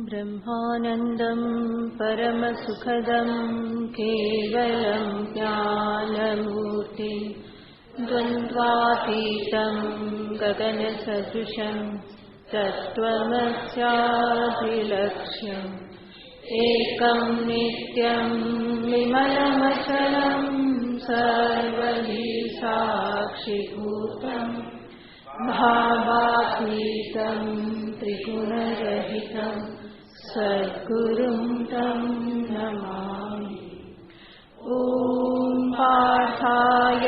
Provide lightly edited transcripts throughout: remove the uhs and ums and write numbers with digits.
ब्रह्मानन्दं परमसुखदं केवलं ज्ञानमूर्तिं द्वन्द्वातीतं गगनसदृशं तत्त्वमस्याभिलक्ष्यम् एकं नित्यं विमलमचलं सर्वहि साक्षिभूतं भावातीतं त्रिगुणरहितं सद्गुरुं तं नमामि। ॐ पार्थाय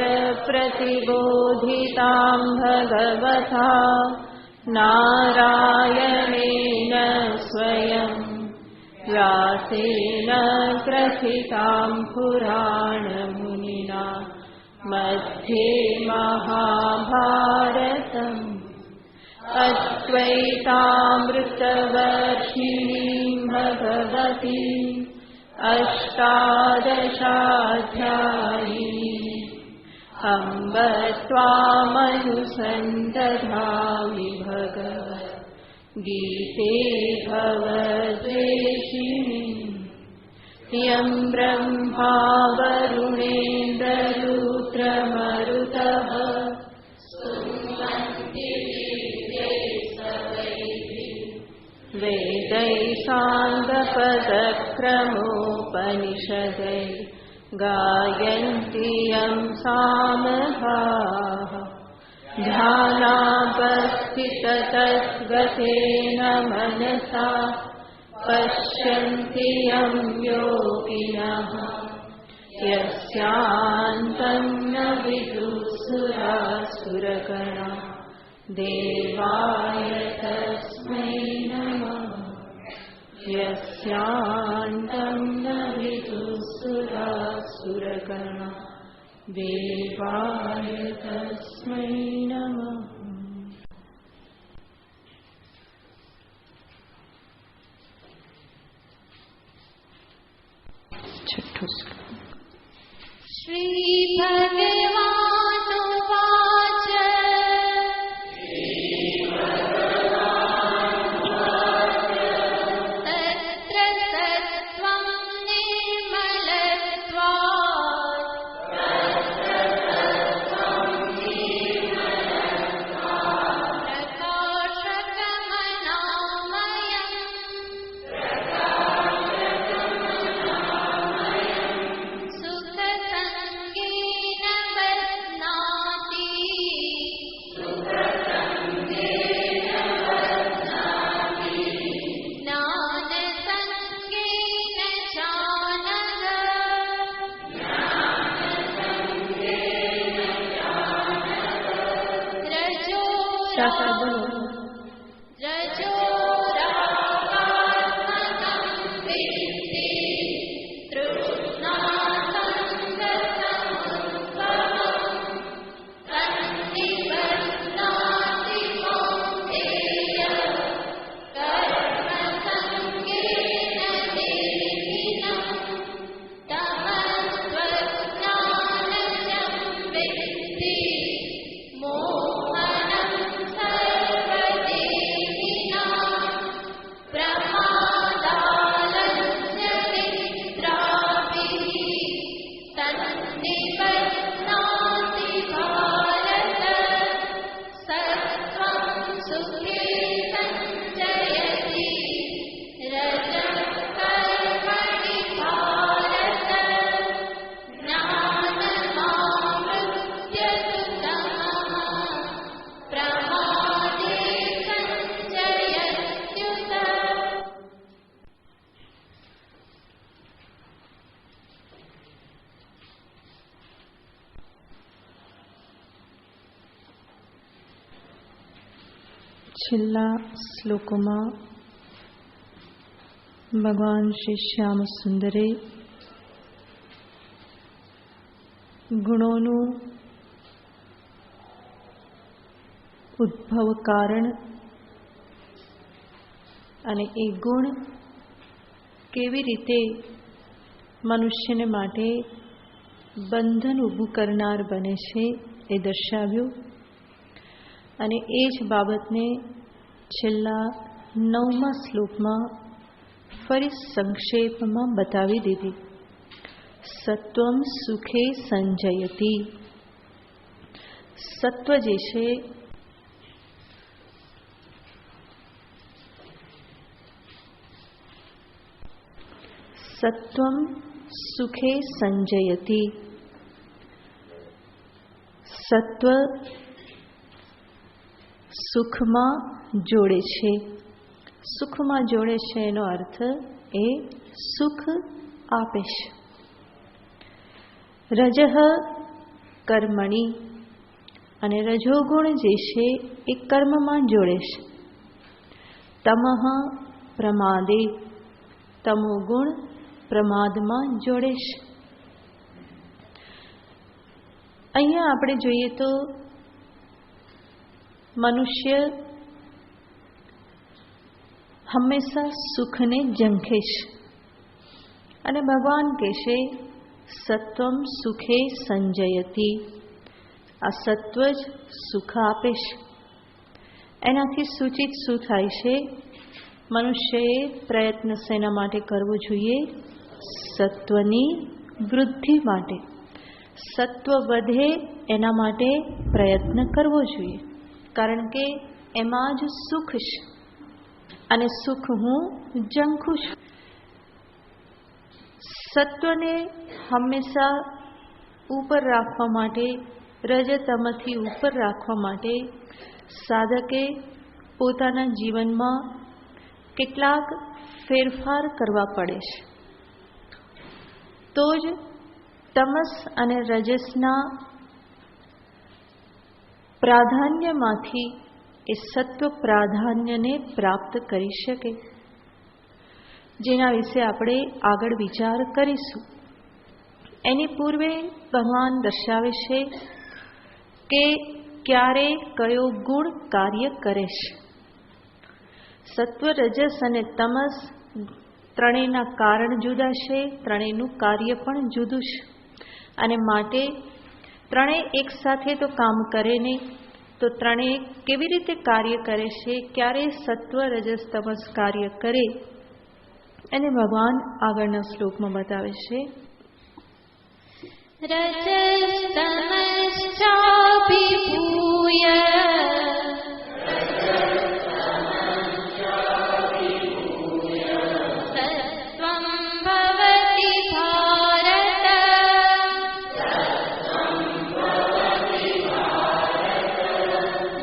प्रतिबोधितां भगवता नारायणेन स्वयं व्यासेन ग्रथितां पुराणमुनिना मध्ये महाभारतम् अद्वैतामृतवर्षिणीं भगवतीम् अष्टादशाध्यायिनीम् अम्ब त्वामनुसन्दधामि भगवद्गीते भवद्वेषिणीम् यं ब्रह्मा वरुणेन्द्ररुद्रमरुतः स्तुवन्ति वेदैः साङ्गपदक्रमोपनिषदैः गायन्ति यं सामगाः ध्यानावस्थिततद्गतेन मनसा पश्यन्ति यं योगिनः यस्यान्तं न विदुःसुरासुरगणा देवाय तस्मै नमः। यस्यान्तं न विदुःसुरासुरगणा देवाय तस्मै नमः। छठो श्लोक। श्री भगवानुवाच तत्र सत्त्वं છેલ્લા શ્લોકોમાં ભગવાન શ્રી શ્યામ સુંદરે ગુણોનું ઉદ્ભવ કારણ અને એ ગુણ કેવી રીતે મનુષ્યને માટે બંધન ઊભું કરનાર બને છે એ દર્શાવ્યું અને એ જ બાબતને છેલ્લા 9મા શ્લોકમાં ફરી સંક્ષેપમાં બતાવી દીધી. સત્વમ સુખે સંજયતિ. સત્વ જે છે સત્વમ સુખે સંજયતિ. સત્વ સુખમાં જોડે છે. સુખમાં જોડે છે એનો અર્થ એ સુખ આપે છે. રજઃ કર્મણી. અને રજોગુણ જે છે એ કર્મમાં જોડે છે. તમઃ પ્રમાદે. તમોગુણ પ્રમાદમાં જોડે છે. અહીંયા આપણે જોઈએ તો મનુષ્ય હંમેશા સુખને ઝંખે છે અને ભગવાન કહેશે સત્વમ સુખે સંજયતિ. આ સત્વ જ સુખ આપે છે. એનાથી સૂચિત શું થાય છે? મનુષ્યએ પ્રયત્ન શેના માટે કરવો જોઈએ? સત્વની વૃદ્ધિ માટે. સત્વ વધે એના માટે પ્રયત્ન કરવો જોઈએ, કારણ કે એમાં જ સુખ છે અને સુખ હું ઝંખું છું. સત્વને હંમેશા ઉપર રાખવા માટે, રજતમથી ઉપર રાખવા માટે સાધકે પોતાના જીવનમાં કેટલાક ફેરફાર કરવા પડે છે. તો જ તમસ અને રજસના પ્રાધાન્યમાંથી એ સત્વ પ્રાધાન્યને પ્રાપ્ત કરી શકે, જેના વિશે આપણે આગળ વિચાર કરીશું. એની પૂર્વે ભગવાન દર્શાવે છે કે ક્યારે કયો ગુણ કાર્ય કરે છે. સત્વ, રજસ અને તમસ ત્રણેયના કારણ જુદા છે, ત્રણેયનું કાર્ય પણ જુદું છે. અને માટે ત્રણેય એક સાથે તો કામ કરે નહીં, તો ત્રણેય કેવી રીતે કાર્ય કરે છે, ક્યારે સત્વ, રજસ, તમસ કાર્ય કરે એને ભગવાન આગળના શ્લોકમાં બતાવે છે. રજस्तमश्चाभिभूય સત્વં ભવતિ ભારત.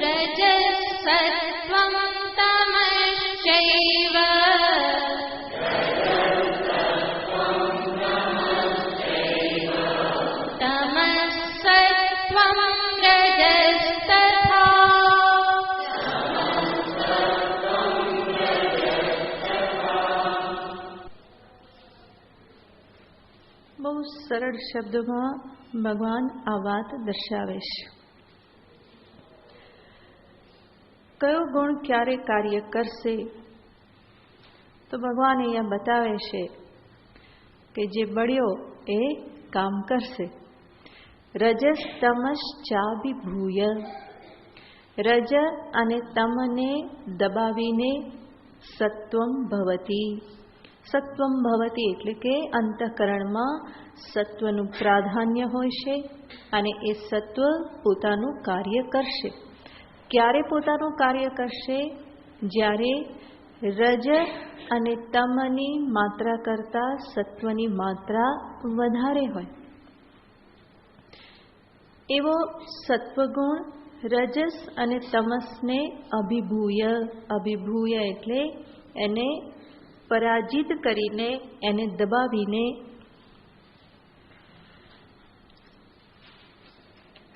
રજસત્વં તમશ્ચૈવ તમસત્વં રજस्तथा. બહુ સરળ શબ્દોમાં ભગવાન આ વાત દર્શાવે છે. કયો ગુણ ક્યારે કાર્ય કરશે, તો ભગવાન અહીંયા બતાવે છે કે જે બળ્યો એ કામ કરશે. રજસ તમસ ચાભિભૂય. રજ અને તમને દબાવીને સત્વમ ભવતી. સત્વમ ભવતી એટલે કે અંતઃકરણમાં સત્વનું પ્રાધાન્ય હોય છે અને એ સત્વ પોતાનું કાર્ય કરશે. ક્યારે પોતાનું કાર્ય કરશે? જ્યારે રજ અને તમની માત્રા કરતાં સત્વની માત્રા વધારે હોય. એવો સત્વગુણ રજસ અને તમસને અભિભૂય. અભિભૂય એટલે એને પરાજિત કરીને, એને દબાવીને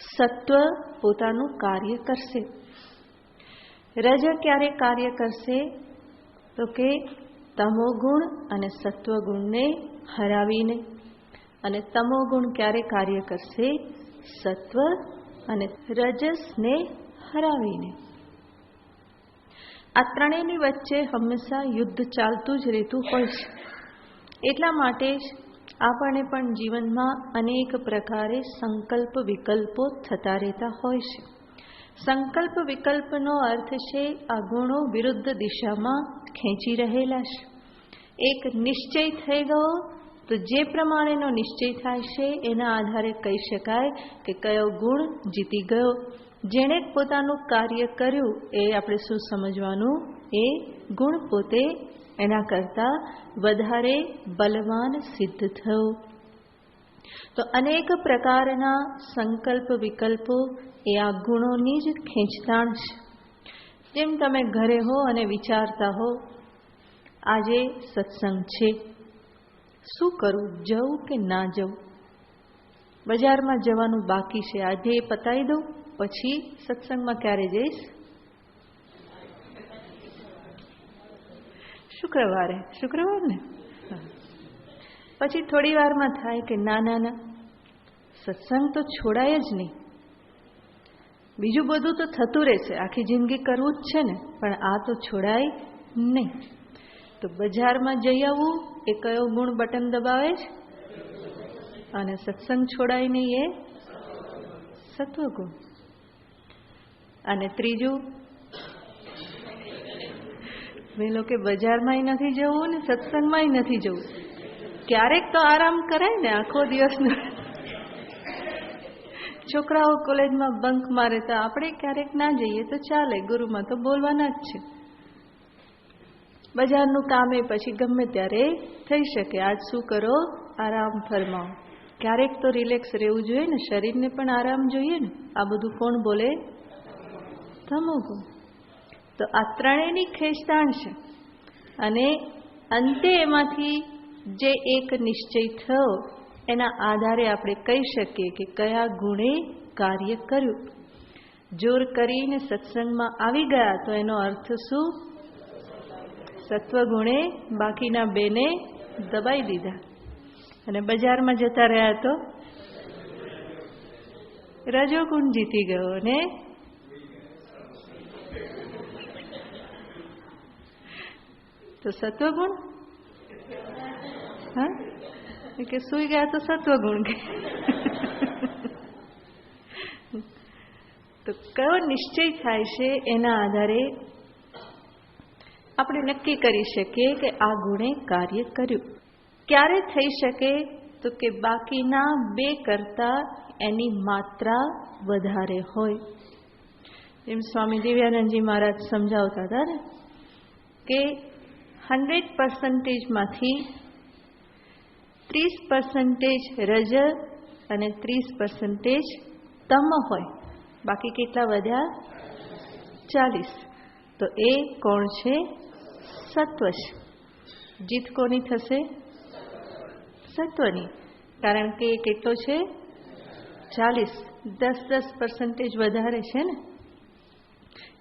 સત્વ પોતાનું કાર્ય કરશે. રજ ક્યારે કાર્ય કરશે? તો કે તમોગુણ અને સત્વગુણને હરાવીને. અને તમોગુણ ક્યારે કાર્ય કરશે? સત્વ અને રજસને હરાવીને. આ ત્રણેયની વચ્ચે હંમેશા યુદ્ધ ચાલતું જ રહેતું હોય છે. એટલા માટે જ આપણને પણ જીવનમાં અનેક પ્રકારે સંકલ્પ વિકલ્પો થતા રહેતા હોય છે. સંકલ્પ વિકલ્પનો અર્થ છે આ ગુણો વિરુદ્ધ દિશામાં ખેંચી રહેલા છે. એક નિશ્ચય થઈ ગયો તો જે પ્રમાણેનો નિશ્ચય થાય છે એના આધારે કહી શકાય કે કયો ગુણ જીતી ગયો. જેણે પોતાનું કાર્ય કર્યું એ આપણે શું સમજવાનું, એ ગુણ પોતે એના કરતાં વધારે બલવાન સિદ્ધ થયો. તો અનેક પ્રકારના સંકલ્પ વિકલ્પો એ આ ગુણોની જ ખેંચતાણ છે. જેમ તમે ઘરે હો અને વિચારતા હો આજે સત્સંગ છે, શું કરું, જવું કે ના જવું. બજારમાં જવાનું બાકી છે, આજે એ પતાવી દઉં, પછી સત્સંગમાં ક્યારે જઈશ, શુક્રવાર ને. પછી થોડી વારમાં થાય કે ના ના ના, સત્સંગ તો છોડાય જ નહીં. બીજું બધું તો થતું રહેશે, આખી જિંદગી કરવું જ છે ને, પણ આ તો છોડાય નહીં. તો બજારમાં જઈ આવવું એ કયો ગુણ બટન દબાવે છે, અને સત્સંગ છોડાય નહીં એ સત્વગુણ. અને ત્રીજું, પેલો કે બજારમાંય નથી જવું ને સત્સંગમાંય નથી જવું. ક્યારેક તો આરામ કરાય ને, આખો દિવસનો. છોકરાઓ કોલેજમાં બંક મારે તો આપણે ક્યારેક ના જઈએ તો ચાલે, ગુરુમાં તો બોલવાના જ છે. બજારનું કામે પછી ગમે ત્યારે થઈ શકે. આજ શું કરો, આરામ ફરમાવો. ક્યારેક તો રિલેક્સ રહેવું જોઈએ ને, શરીરને પણ આરામ જોઈએ ને. આ બધું કોણ બોલે, તમોગુણ. તો આ ત્રણેયની ખેંચતાણ છે. અને અંતે એમાંથી જે એક નિશ્ચય થયો એના આધારે આપણે કહી શકીએ કે કયા ગુણે કાર્ય કર્યું. જોર કરીને સત્સંગમાં આવી ગયા તો એનો અર્થ શું, સત્વગુણે બાકીના બેને દબાઈ દીધા. અને બજારમાં જતા રહ્યા તો રજોગુણ જીતી ગયો. અને તો સત્વગુણ, હા, કે સુઈ ગયા તો સત્વગુણ. તો કયો નિશ્ચય થાય છે એના આધારે આપણે નક્કી કરી શકીએ કે આ ગુણે કાર્ય કર્યું. ક્યારે થઈ શકે, તો કે બાકીના બે કરતા એની માત્રા વધારે હોય. જેમ સ્વામી દિવ્યાનંદજી મહારાજ સમજાવતા હતા ને કે 100%માંથી 30% રજ અને 30% તમ હોય, બાકી કેટલા વધ્યા, 40. તો એ કોણ છે, સત્વ છે. જીત કોની થશે, સત્વની. કારણ કે એ કેટલો છે, 40. 10% વધારે છે ને,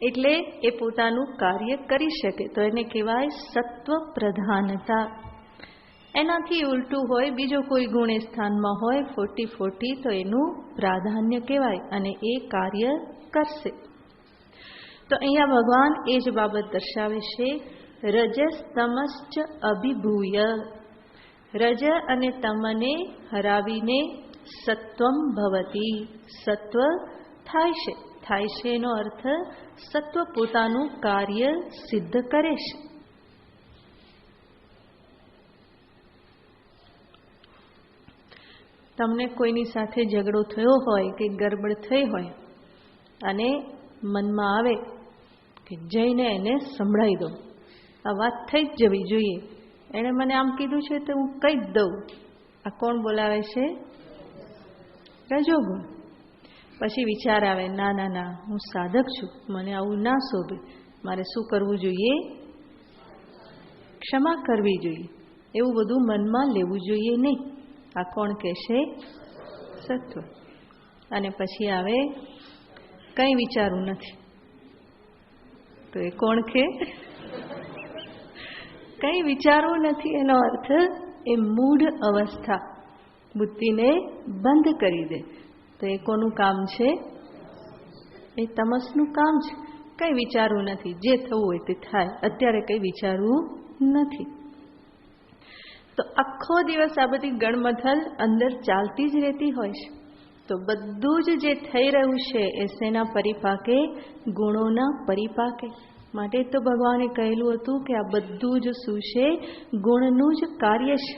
એટલે એ પોતાનું કાર્ય કરી શકે. તો એને કહેવાય સત્વ પ્રધાનતા. એનાથી ઉલટું હોય, બીજો કોઈ ગુણ એ સ્થાનમાં હોય 40-40, તો એનું પ્રાધાન્ય કહેવાય અને એ કાર્ય કરશે. તો અહીંયા ભગવાન એ જ બાબત દર્શાવે છે, રજસ તમશ્ચ અભિભૂય. રજ અને તમને હરાવીને સત્વમ ભવતી, સત્વ થાય છે. થાય છે એનો અર્થ સત્વ પોતાનું કાર્ય સિદ્ધ કરે છે. તમને કોઈની સાથે ઝઘડો થયો હોય કે ગડબડ થઈ હોય અને મનમાં આવે કે જઈને એને સંભળાવી દઉં, આ વાત થઈ જ જવી જોઈએ, એણે મને આમ કીધું છે તો હું કહી જ દઉં. આ કોણ બોલાવે છે, રજોગુણ. પછી વિચાર આવે, ના ના ના, હું સાધક છું, મને આવું ના શોભે, મારે શું કરવું જોઈએ, ક્ષમા કરવી જોઈએ. એવું બધું મનમાં લેવું જોઈએ નહીં. આ કોણ કહેશે, સત્વ. અને પછી આવે, કંઈ વિચારવું નથી. તો એ કોણ કે, કંઈ વિચારવું નથી. એનો અર્થ એ મૂઢ અવસ્થા, બુદ્ધિને બંધ કરી દે. તો એ કોનું કામ છે, એ તમસનું કામ છે. કંઈ વિચારવું નથી, જે થવું હોય તે થાય, અત્યારે કંઈ વિચારવું નથી. તો આખો દિવસ આ બધી ગણમથલ અંદર ચાલતી જ રહેતી હોય છે. તો બધું જ જે થઈ રહ્યું છે એ શેના પરિપાકે? ગુણોના પરિપાકે. માટે તો ભગવાને કહેલું હતું કે આ બધું જ શું છે? ગુણનું જ કાર્ય છે,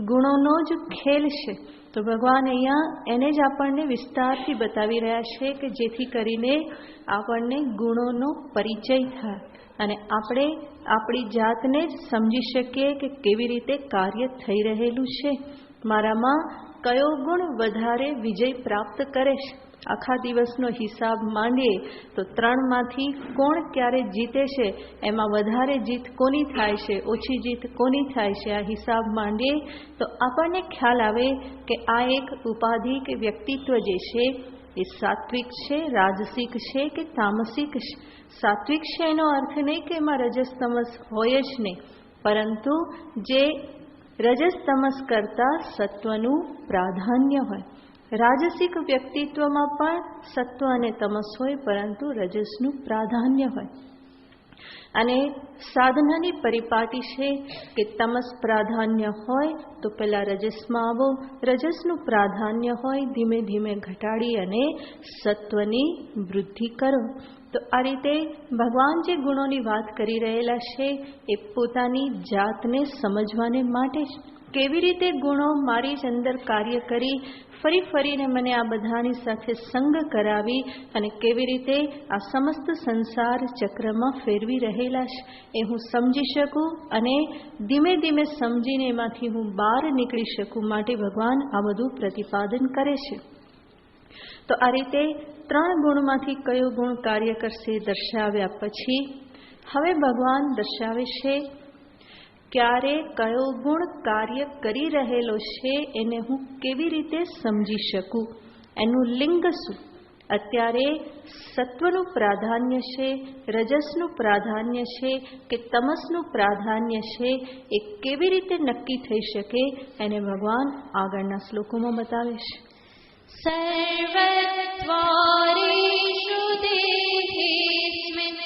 ગુણોનો જ ખેલ છે. તો ભગવાન અહીંયા એને જ આપણને વિસ્તારથી બતાવી રહ્યા છે કે જેથી કરીને આપણને ગુણોનો પરિચય થાય અને આપણે આપણી જાતને જ સમજી શકીએ કે કેવી રીતે કાર્ય થઈ રહેલું છે, મારામાં કયો ગુણ વધારે વિજય પ્રાપ્ત કરે છે. આખા દિવસનો હિસાબ માંડીએ તો 3માંથી કોણ ક્યારે જીતે છે, એમાં વધારે જીત કોની થાય છે, ઓછી જીત કોની થાય છે, આ હિસાબ માંડીએ તો આપણને ખ્યાલ આવે કે આ એક ઉપાધિ કે વ્યક્તિત્વ જે છે એ સાત્વિક છે, રાજસિક છે કે તામસિક છે. સાત્વિક છે એનો અર્થ નહીં કે એમાં રજસ તમસ હોય જ નહીં, પરંતુ જે રજસ તમસ કરતાં સત્વનું પ્રાધાન્ય હોય. રાજસિક વ્યક્તિત્વમાં પણ સત્વ અને તમસ હોય, પરંતુ રજસનું પ્રાધાન્ય હોય. અને સાધનાની પરિપાટી છે કે તમસ પ્રાધાન્ય હોય તો પહેલાં રજસમાં આવો, રજસનું પ્રાધાન્ય હોય ધીમે ધીમે ઘટાડી અને સત્વની વૃદ્ધિ કરો. તો આ રીતે ભગવાન જે ગુણોની વાત કરી રહેલા છે એ પોતાની જાતને સમજવાને માટે જ, કેવી રીતે ગુણો મારી જ અંદર કાર્ય કરી ફરી ફરીને મને આ બધાની સાથે સંગ કરાવી અને કેવી રીતે આ સમસ્ત સંસાર ચક્રમાં ફેરવી રહેલા છે એ હું સમજી શકું અને ધીમે ધીમે સમજીને એમાંથી હું બહાર નીકળી શકું, માટે ભગવાન આ બધું પ્રતિપાદન કરે છે. તો આ રીતે 3 ગુણમાંથી કયો ગુણ કાર્ય કરશે દર્શાવ્યા પછી હવે ભગવાન દર્શાવે છે ક્યારે કયો ગુણ કાર્ય કરી રહેલો છે એને હું કેવી રીતે સમજી શકું, એનું લિંગ શું. અત્યારે સત્વનું પ્રાધાન્ય છે, રજસનું પ્રાધાન્ય છે કે તમસનું પ્રાધાન્ય છે, એ કેવી રીતે નક્કી થઈ શકે એને ભગવાન આગળના શ્લોકોમાં બતાવે છે. સર્વદ્વારેષુ દેહેસ્મિન્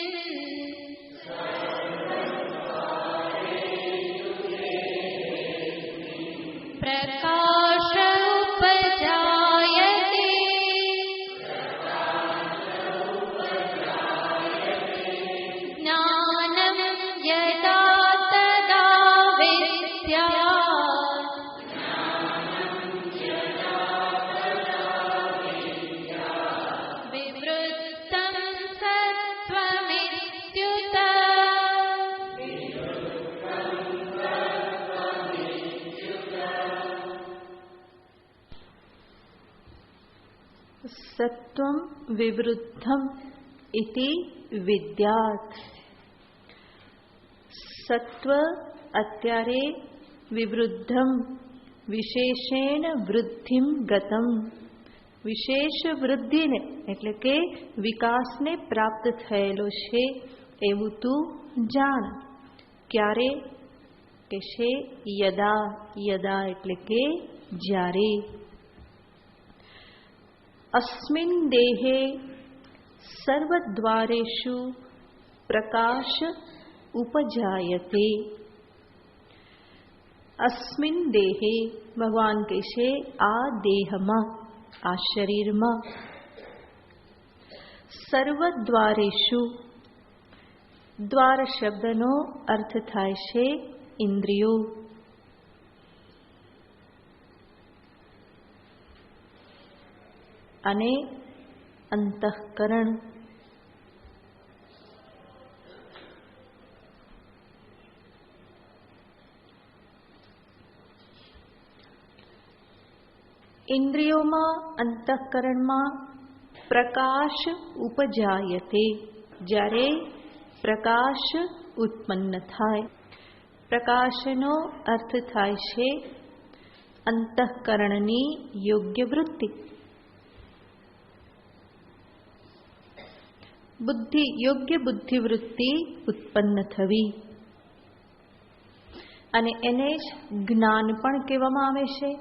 પ્રકાશ ઉપજાયતે જ્ઞાનં યદા તદા વિદ્યાત વિવૃત્તં સત્વમિત્યુત. સત્વં વિવૃદ્ધમ ઇતિ વિદ્યાત. સત્વ અત્યારે વિવૃદ્ધમ વિશેષેણ વૃદ્ધિમ ગતમ, વિશેષ વૃદ્ધિને એટલે કે વિકાસને પ્રાપ્ત થયેલો છે એવું તું જાણ. ક્યારે કે છે? યદા, યદા એટલે કે જ્યારે. અસ્મિન દેહે સર્વદ્વારેષુ પ્રકાશ ઉપજાયતે. અસ્મિન દેહે ભગવાન કહે છે આ દેહમાં, આ શરીરમાં, સર્વદ્વારેષુ, દ્વાર શબ્દનો અર્થ થાય છે ઇન્દ્રિયો. અને અંતઃકરણ. ઇન્દ્રિયોમાં, અંતઃકરણમાં પ્રકાશ ઉપજાયતે, જ્યારે પ્રકાશ ઉત્પન્ન થાય. પ્રકાશનો અર્થ થાય છે અંતઃકરણની યોગ્ય વૃત્તિ. બુદ્ધિ, યોગ્ય બુદ્ધિવૃત્તિ ઉત્પન્ન થવી. અને એને જ જ્ઞાન પણ કહેવામાં આવે છે.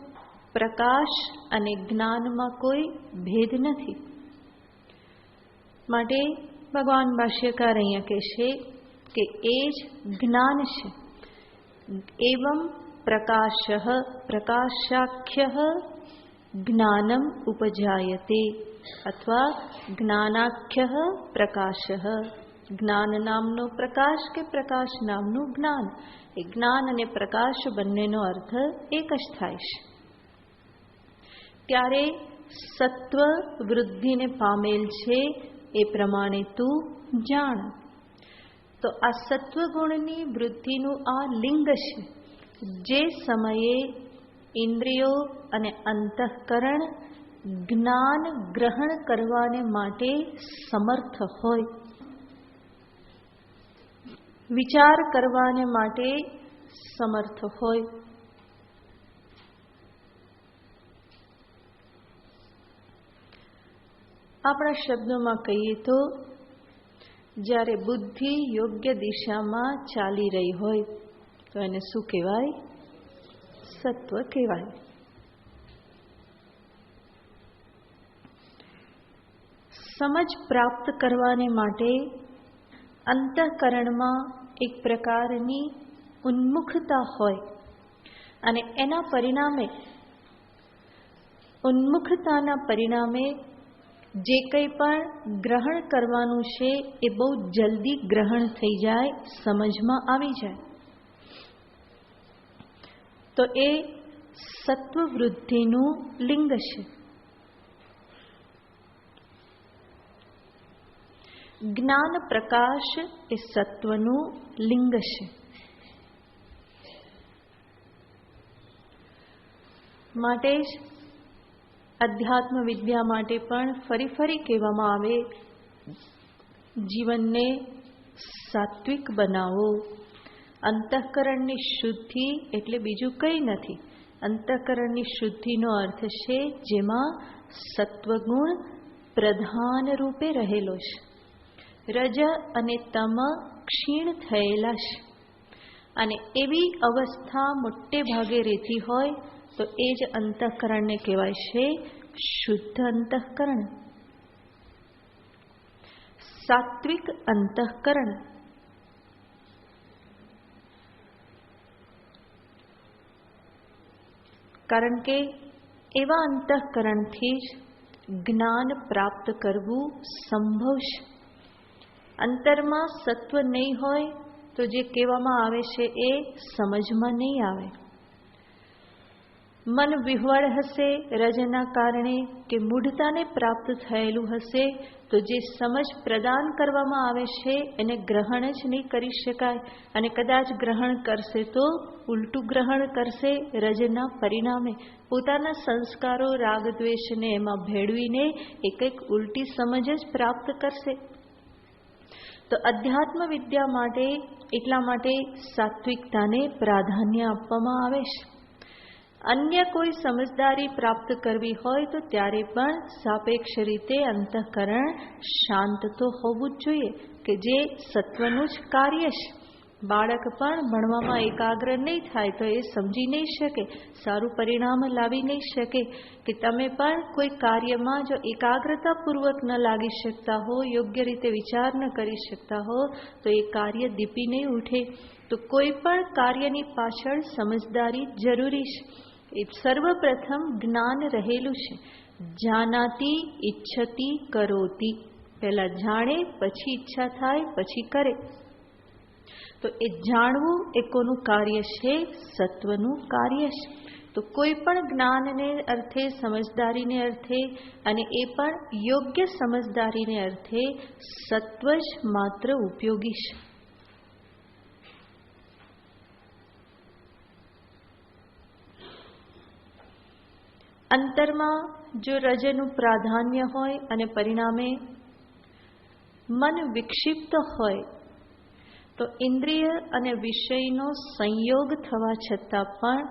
પ્રકાશ અને જ્ઞાનમાં કોઈ ભેદ નથી. માટે ભગવાન ભાષ્યકાર અહીંયા કહેશે કે એ જ જ્ઞાન છે. એવં પ્રકાશઃ પ્રકાશાખ્યઃ જ્ઞાનમ ઉપજાયતે અથવા જ્ઞાનાખ્ય પ્રકાશઃ. જ્ઞાન નામનો પ્રકાશ કે પ્રકાશ નામનું જ્ઞાન, એ જ્ઞાન અને પ્રકાશ બંનેનો અર્થ એક જ થાય છે. ત્યારે સત્વ વૃદ્ધિને પામેલ છે એ પ્રમાણે તું જાણ. તો આ સત્વગુણની વૃદ્ધિનું આ લિંગ છે. જે સમયે ઇન્દ્રિયો અને અંતઃકરણ જ્ઞાન ગ્રહણ કરવાને માટે સમર્થ હોય, વિચાર કરવાને માટે સમર્થ હોય, આપણા શબ્દોમાં કહીએ તો જ્યારે બુદ્ધિ યોગ્ય દિશામાં ચાલી રહી હોય તો એને શું કહેવાય? સત્વ કહેવાય. સમજ પ્રાપ્ત કરવાને માટે અંતઃકરણમાં એક પ્રકારની ઉન્મુખતા હોય અને એના પરિણામે, ઉન્મુખતાના પરિણામે જે કંઈ પણ ગ્રહણ કરવાનું છે એ બહુ જલ્દી ગ્રહણ થઈ જાય, સમજમાં આવી જાય. તો એ સત્વવૃદ્ધિનું લિંગ છે. જ્ઞાન પ્રકાશ એ સત્વનું લિંગ છે. માટે જ અધ્યાત્મ વિદ્યા માટે પણ ફરી કહેવામાં આવે, જીવનને સાત્વિક બનાવો. અંતઃકરણની શુદ્ધિ એટલે બીજું કંઈ નથી. અંતઃકરણની શુદ્ધિનો અર્થ છે જેમાં સત્વગુણ પ્રધાન રૂપે રહેલો છે. રજ અને તમ ક્ષીણ થયેલા છે અને એવી અવસ્થા મોટે ભાગે રહેતી હોય તો એ જ અંતઃકરણને કહેવાય છે શુદ્ધ અંતઃકરણ, સાત્વિક અંતઃકરણ. કારણ કે એવા અંતઃકરણથી જ જ્ઞાન પ્રાપ્ત કરવું સંભવ છે. અંતરમાં સત્વ નહીં હોય તો જે કહેવામાં આવે છે એ સમજમાં નહીં આવે. મન વિહવળ હશે રજના કારણે કે મૂઢતાને પ્રાપ્ત થયેલું હશે તો જે સમજ પ્રદાન કરવામાં આવે છે એને ગ્રહણ જ નહીં કરી શકાય. અને કદાચ ગ્રહણ કરશે તો ઉલટું ગ્રહણ કરશે. રજના પરિણામે પોતાના સંસ્કારો રાગ દ્વેષને એમાં ભેળવીને એ કંઈક ઉલટી સમજ જ પ્રાપ્ત કરશે. તો અધ્યાત્મ વિદ્યા માટે એટલા માટે સાત્વિકતાને પ્રાધાન્ય આપવામાં આવે છે. અન્ય કોઈ સમજદારી પ્રાપ્ત કરવી હોય તો ત્યારે પણ સાપેક્ષ રીતે અંતઃકરણ શાંત તો હોવું જ જોઈએ કે જે સત્વનું જ કાર્ય છે. બાળક પણ ભણવામાં એકાગ્ર નહીં થાય તો એ સમજી નહીં શકે, સારું પરિણામ લાવી નહીં શકે. કે તમે પણ કોઈ કાર્યમાં જો એકાગ્રતાપૂર્વક ન લાગી શકતા હો, યોગ્ય રીતે વિચાર ન કરી શકતા હો તો એ કાર્ય દીપી નહીં ઉઠે. તો કોઈ પણ કાર્યની પાછળ સમજદારી જરૂરી છે. એ સર્વપ્રથમ જ્ઞાન રહેલું છે. જાનાતી ઈચ્છતી કરોતી, પહેલા જાણે પછી ઈચ્છા થાય પછી કરે. તો એ જાણવું એ કોનું કાર્ય છે? સત્વનું કાર્ય છે. તો કોઈ પણ જ્ઞાનને અર્થે, સમજદારીને અર્થે, અને એ પણ યોગ્ય સમજદારીને અર્થે સત્વ જ માત્ર ઉપયોગી છે. અંતરમાં જો રજનું પ્રાધાન્ય હોય અને પરિણામે મન વિક્ષિપ્ત હોય તો ઇન્દ્રિય અને વિષયનો સંયોગ થવા છતાં પણ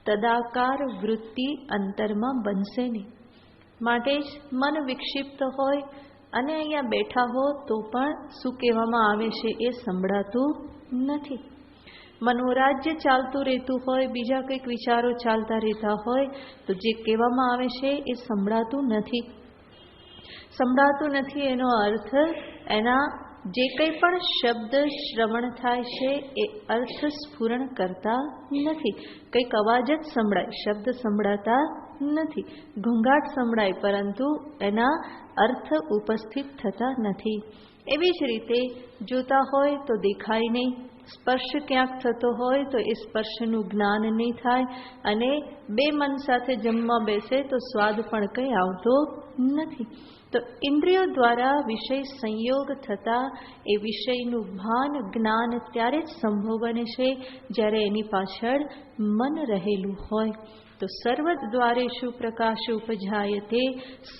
તદાકાર વૃત્તિ અંતરમાં બનશે નહીં. માટે જ મન વિક્ષિપ્ત હોય અને અહીંયા બેઠા હો તો પણ શું કહેવામાં આવે છે એ સંભળાતું નથી. મનોરાજ્ય ચાલતું રહેતું હોય, બીજા કંઈક વિચારો ચાલતા રહેતા હોય તો જે કહેવામાં આવે છે એ સંભળાતું નથી. સંભળાતું નથી એનો અર્થ એના જે કંઈ પણ શબ્દ શ્રવણ થાય છે એ અર્થ સ્ફુરણ કરતા નથી. કંઈક અવાજ જ સંભળાય, શબ્દ સંભળાતા નથી. ઘોંઘાટ સંભળાય પરંતુ એના અર્થ ઉપસ્થિત થતા નથી. એવી જ રીતે જોતા હોય તો દેખાય નહીં, સ્પર્શ ક્યાંક થતો હોય તો એ સ્પર્શનું જ્ઞાન નહીં થાય, અને બે મન સાથે જમવા બેસે તો સ્વાદ પણ કંઈ આવતો નથી. તો ઇન્દ્રિયો દ્વારા વિષય સંયોગ થતા એ વિષયનું ભાન જ્ઞાન ત્યારે જ સંભવ બને છે જ્યારે એની પાછળ મન રહેલું હોય. તો સર્વ દ્વારેષુ પ્રકાશ ઉપજાયતે,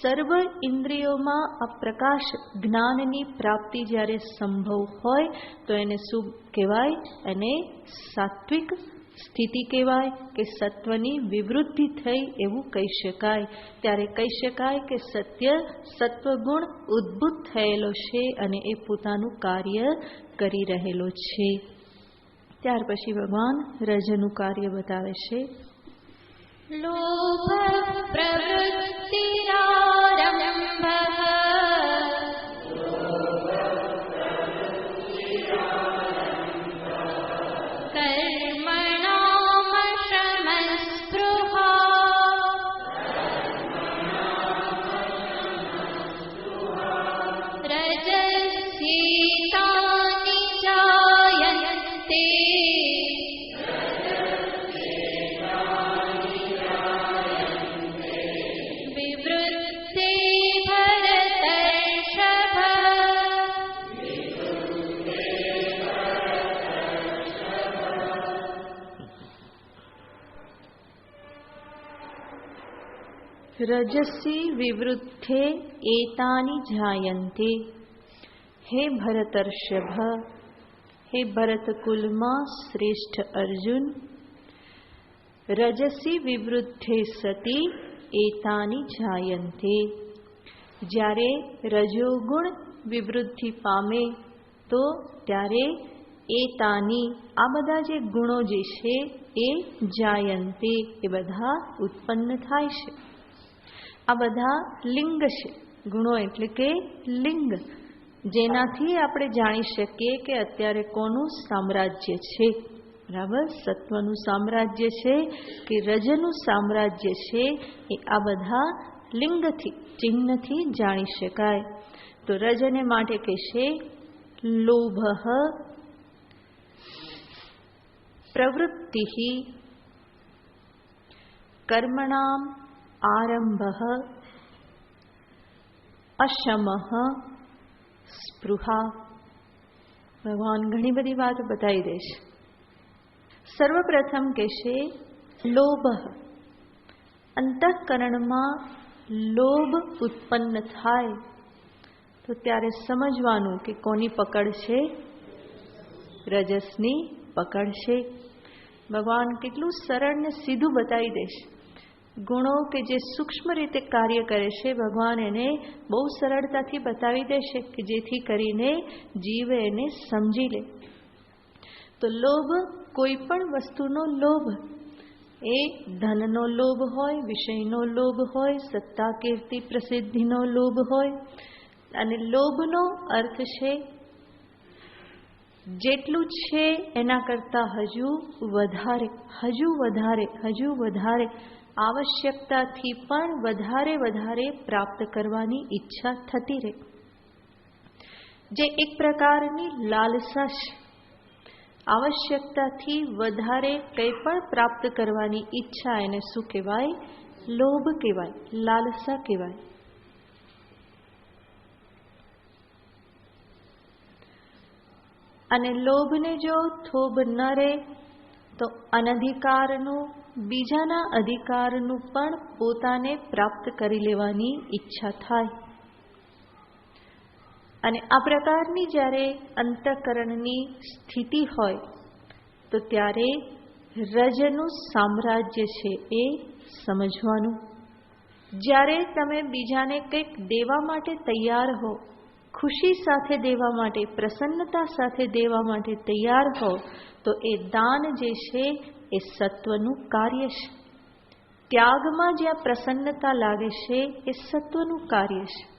સર્વ ઇન્દ્રિયોમાં આ પ્રકાશ જ્ઞાનની પ્રાપ્તિ જ્યારે સંભવ હોય તો એને શું કહેવાય? એને સાત્વિક સ્થિતિ કહેવાય કે સત્વની વિવૃદ્ધિ થઈ એવું કહી શકાય. ત્યારે કહી શકાય કે સત્ય સત્વગુણ ઉદ્ભુત થયેલો છે અને એ પોતાનું કાર્ય કરી રહેલો છે. ત્યાર પછી ભગવાન રજનું કાર્ય બતાવે છે. લોભ પ્રવૃત્તિરારંભઃ રજસી વિવૃદ્ધે એતાની જાયન્તે. હે ભરતર્ષભ, હે ભરતકુલમાં શ્રેષ્ઠ અર્જુન, રજસી વિવૃદ્ધે સતી એતાની જાયન્તે. જ્યારે રજોગુણ વિવૃદ્ધિ પામે તો ત્યારે એતાની આ બધા જે ગુણો જે છે એ જાયન્તે એ બધા ઉત્પન્ન થાય છે. આ બધા લિંગ છે. ગુણો એટલે કે લિંગ, જેનાથી આપણે જાણી શકીએ કે અત્યારે કોનું સામ્રાજ્ય છે. બરાબર, સત્વનું સામ્રાજ્ય છે કે રજનું સામ્રાજ્ય છે, એ આ બધા લિંગથી ચિહ્નથી જાણી શકાય. તો રજને માટે કહેશે લોભ પ્રવૃત્તિ કર્મણામ આરંભ અશમઃ સ્પૃહા. ભગવાન ઘણી બધી વાતો બતાવી દેશે. સર્વપ્રથમ કહેશે લોભ. અંતઃકરણમાં લોભ ઉત્પન્ન થાય તો ત્યારે સમજવાનું કે કોની પકડ છે? રજસની પકડ છે. ભગવાન કેટલું સરળ ને સીધું બતાવી દેશે. ગુણો કે જે સૂક્ષ્મ રીતે કાર્ય કરે છે, ભગવાન એને બહુ સરળતાથી બતાવી દેશે કે જેથી કરીને જીવ એને સમજી લે. તો લોભ, કોઈ પણ વસ્તુનો લોભ, એ ધનનો લોભ હોય, વિષયનો લોભ હોય, સત્તા કીર્તિ પ્રસિદ્ધિનો લોભ હોય. અને લોભનો અર્થ છે જેટલું છે એના કરતાં હજુ વધારે, હજુ વધારે, હજુ વધારે, આવશ્યકતાથી પણ વધારે વધારે પ્રાપ્ત કરવાની ઈચ્છા થતી રહે. જે એક પ્રકારની લાલસા છે. આવશ્યકતાથી વધારે કંઈ પણ પ્રાપ્ત કરવાની ઈચ્છા, એને શું કહેવાય? લોભ કહેવાય, લાલસા કહેવાય. અને લોભને જો થોભ ન રહે તો અનધિકારનું, બીજાના અધિકારનું પણ પોતાને પ્રાપ્ત કરી લેવાની ઈચ્છા થાય. અને આ પ્રકારની જ્યારે અંતઃકરણની સ્થિતિ હોય તો ત્યારે રજનું સામ્રાજ્ય છે એ સમજવાનું. જ્યારે તમે બીજાને કંઈક દેવા માટે તૈયાર હો, ખુશી સાથે દેવા માટે, પ્રસન્નતા સાથે દેવા માટે તૈયાર હો, તો એ દાન જે છે એ સત્વનું કાર્ય છે. ત્યાગમાં જ્યાં પ્રસન્નતા લાગે છે એ સત્વનું કાર્ય છે.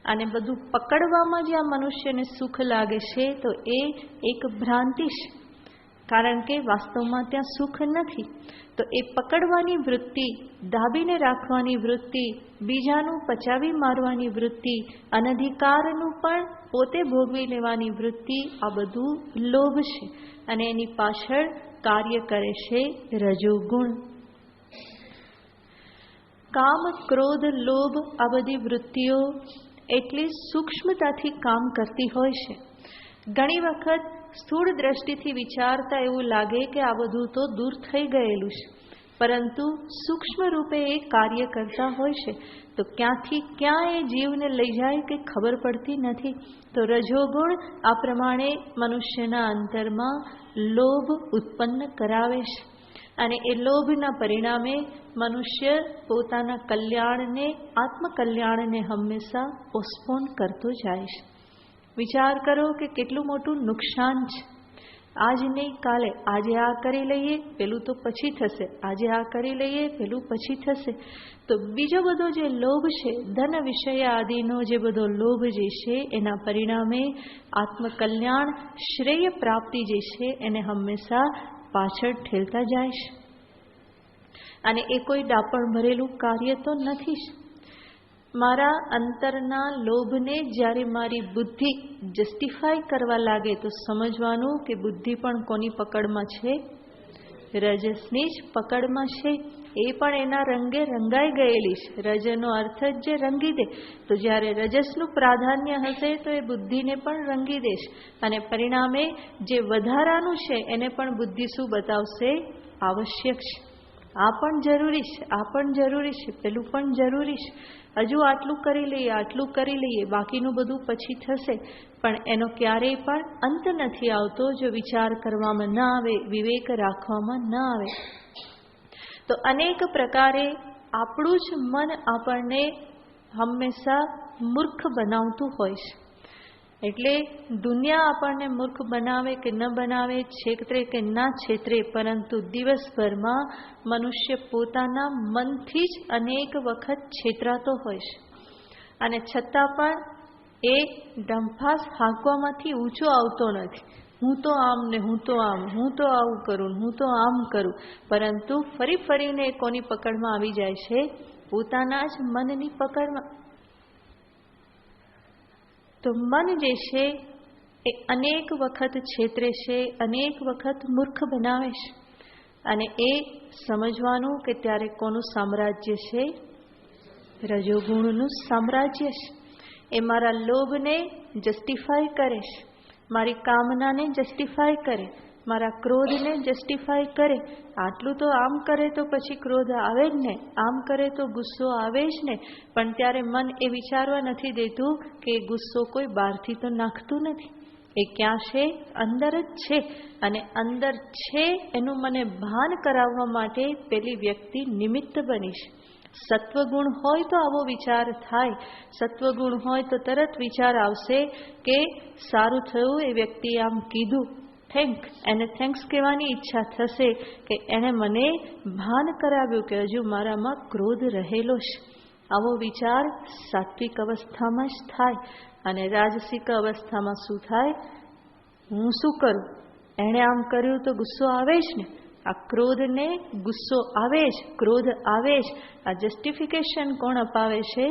અને બધું પકડવામાં જ્યાં મનુષ્યને સુખ લાગે છે તો એ એક ભ્રાંતિ છે. કારણ કે વાસ્તવમાં ત્યાં સુખ નથી. તો એ પકડવાની વૃત્તિ, દાબીને રાખવાની વૃત્તિ, બીજાનું પચાવી મારવાની વૃત્તિ, અનધિકારનું પણ પોતે ભોગવી લેવાની વૃત્તિ, આ બધું લોભ છે. અને એની પાછળ કાર્ય કરે છે રજોગુણ. કામ, ક્રોધ, લોભ આ બધી વૃત્તિઓ એટલી સૂક્ષ્મતાથી કામ કરતી હોય છે. ઘણી વખત સ્થૂળ દ્રષ્ટિથી વિચારતા એવું લાગે કે આ બધું તો દૂર થઈ ગયેલું છે, પરંતુ સૂક્ષ્મ રૂપે એ કાર્ય કરતા હોય છે. તો ક્યાંથી ક્યાં એ જીવને લઈ જાય કે ખબર પડતી નથી. તો રજોગુણ આ પ્રમાણે મનુષ્યના અંતરમાં લોભ ઉત્પન્ન કરાવે છે. અને એ લોભના પરિણામે મનુષ્ય પોતાના કલ્યાણને, આત્મકલ્યાણને હંમેશા પોસ્ટપોન કરતો જાય છે. વિચાર કરો કે કેટલું મોટું નુકસાન છે. આજ નહીં કાલે, આજે આ કરી લઈએ પેલું તો પછી થશે, આજે આ કરી લઈએ પેલું પછી થશે. તો બીજો બધો જે લોભ છે, ધન વિષય આદિનો જે બધો લોભ જે છે, એના પરિણામે આત્મકલ્યાણ, શ્રેય પ્રાપ્તિ જે છે એને હંમેશા પાછળ ઠેલતા જાય છે. અને એ કોઈ ડાપણ ભરેલું કાર્ય તો નથી જ. મારા અંતરના લોભને જ્યારે મારી બુદ્ધિ જસ્ટિફાય કરવા લાગે તો સમજવાનું કે બુદ્ધિ પણ કોની પકડમાં છે? રજસની જ પકડમાં છે. એ પણ એના રંગે રંગાઈ ગયેલી છે. રજનો અર્થ જ જે રંગી દે. તો જ્યારે રજસનું પ્રાધાન્ય હશે તો એ બુદ્ધિને પણ રંગી દેશે. અને પરિણામે જે વધારાનું છે એને પણ બુદ્ધિ શું બતાવશે? આવશ્યક છે, આ પણ જરૂરી છે, આ પણ જરૂરી છે, પેલું પણ જરૂરી છે, હજુ આટલું કરી લઈએ, આટલું કરી લઈએ, બાકીનું બધું પછી થશે. પણ એનો ક્યારેય પણ અંત નથી આવતો જો વિચાર કરવામાં ન આવે, વિવેક રાખવામાં ન આવે. તો અનેક પ્રકારે આપણું જ મન આપણને હંમેશા મૂર્ખ બનાવતું હોય છે. એટલે દુનિયા આપણને મૂર્ખ બનાવે કે ન બનાવે, છેતરે કે ના છેતરે, પરંતુ દિવસભરમાં મનુષ્ય પોતાના મનથી જ અનેક વખત છેતરાતો હોય છે. અને છતાં પણ એ ડંફાસ હાંકવામાંથી ઊંચો આવતો નથી. હું તો આમ ને હું તો આમ, હું તો આવું કરું, હું તો આમ કરું. પરંતુ ફરીને કોની પકડમાં આવી જાય છે? પોતાના જ મનની પકડમાં. તો મન જે છે એ અનેક વખત છેતરે છે, અનેક વખત મૂર્ખ બનાવે છે. અને એ સમજવાનું કે ત્યારે કોનું સામ્રાજ્ય છે? રજોગુણનું સામ્રાજ્ય છે. એ મારા લોભને જસ્ટિફાય કરે છે, મારી કામનાને જસ્ટિફાય કરે, મારા ક્રોધને જસ્ટિફાય કરે. આટલું તો આમ કરે તો પછી ક્રોધ આવે જ ને, આમ કરે તો ગુસ્સો આવે જ ને. પણ ત્યારે મન એ વિચારવા નથી દેતું કે ગુસ્સો કોઈ બહારથી તો નાખતું નથી, એ ક્યાં છે? અંદર જ છે. અને અંદર છે એનું મને ભાન કરાવવા માટે પેલી વ્યક્તિ નિમિત્ત બની છે. સત્વગુણ હોય તો આવો વિચાર થાય. સત્વગુણ હોય તો તરત વિચાર આવશે કે સારું થયું એ વ્યક્તિએ આમ કીધું, એને થેન્ક્સ કહેવાની ઈચ્છા થશે કે એણે મને ભાન કરાવ્યું કે હજુ મારામાં ક્રોધ રહેલો છે. આવો વિચાર સાત્વિક અવસ્થામાં જ થાય. અને રાજસિક અવસ્થામાં શું થાય? હું શું કરું, એણે આમ કર્યું તો ગુસ્સો આવે જ ને. આ ક્રોધને ગુસ્સો આવે જ, ક્રોધ આવે જ. આ જસ્ટિફિકેશન કોણ અપાવે છે?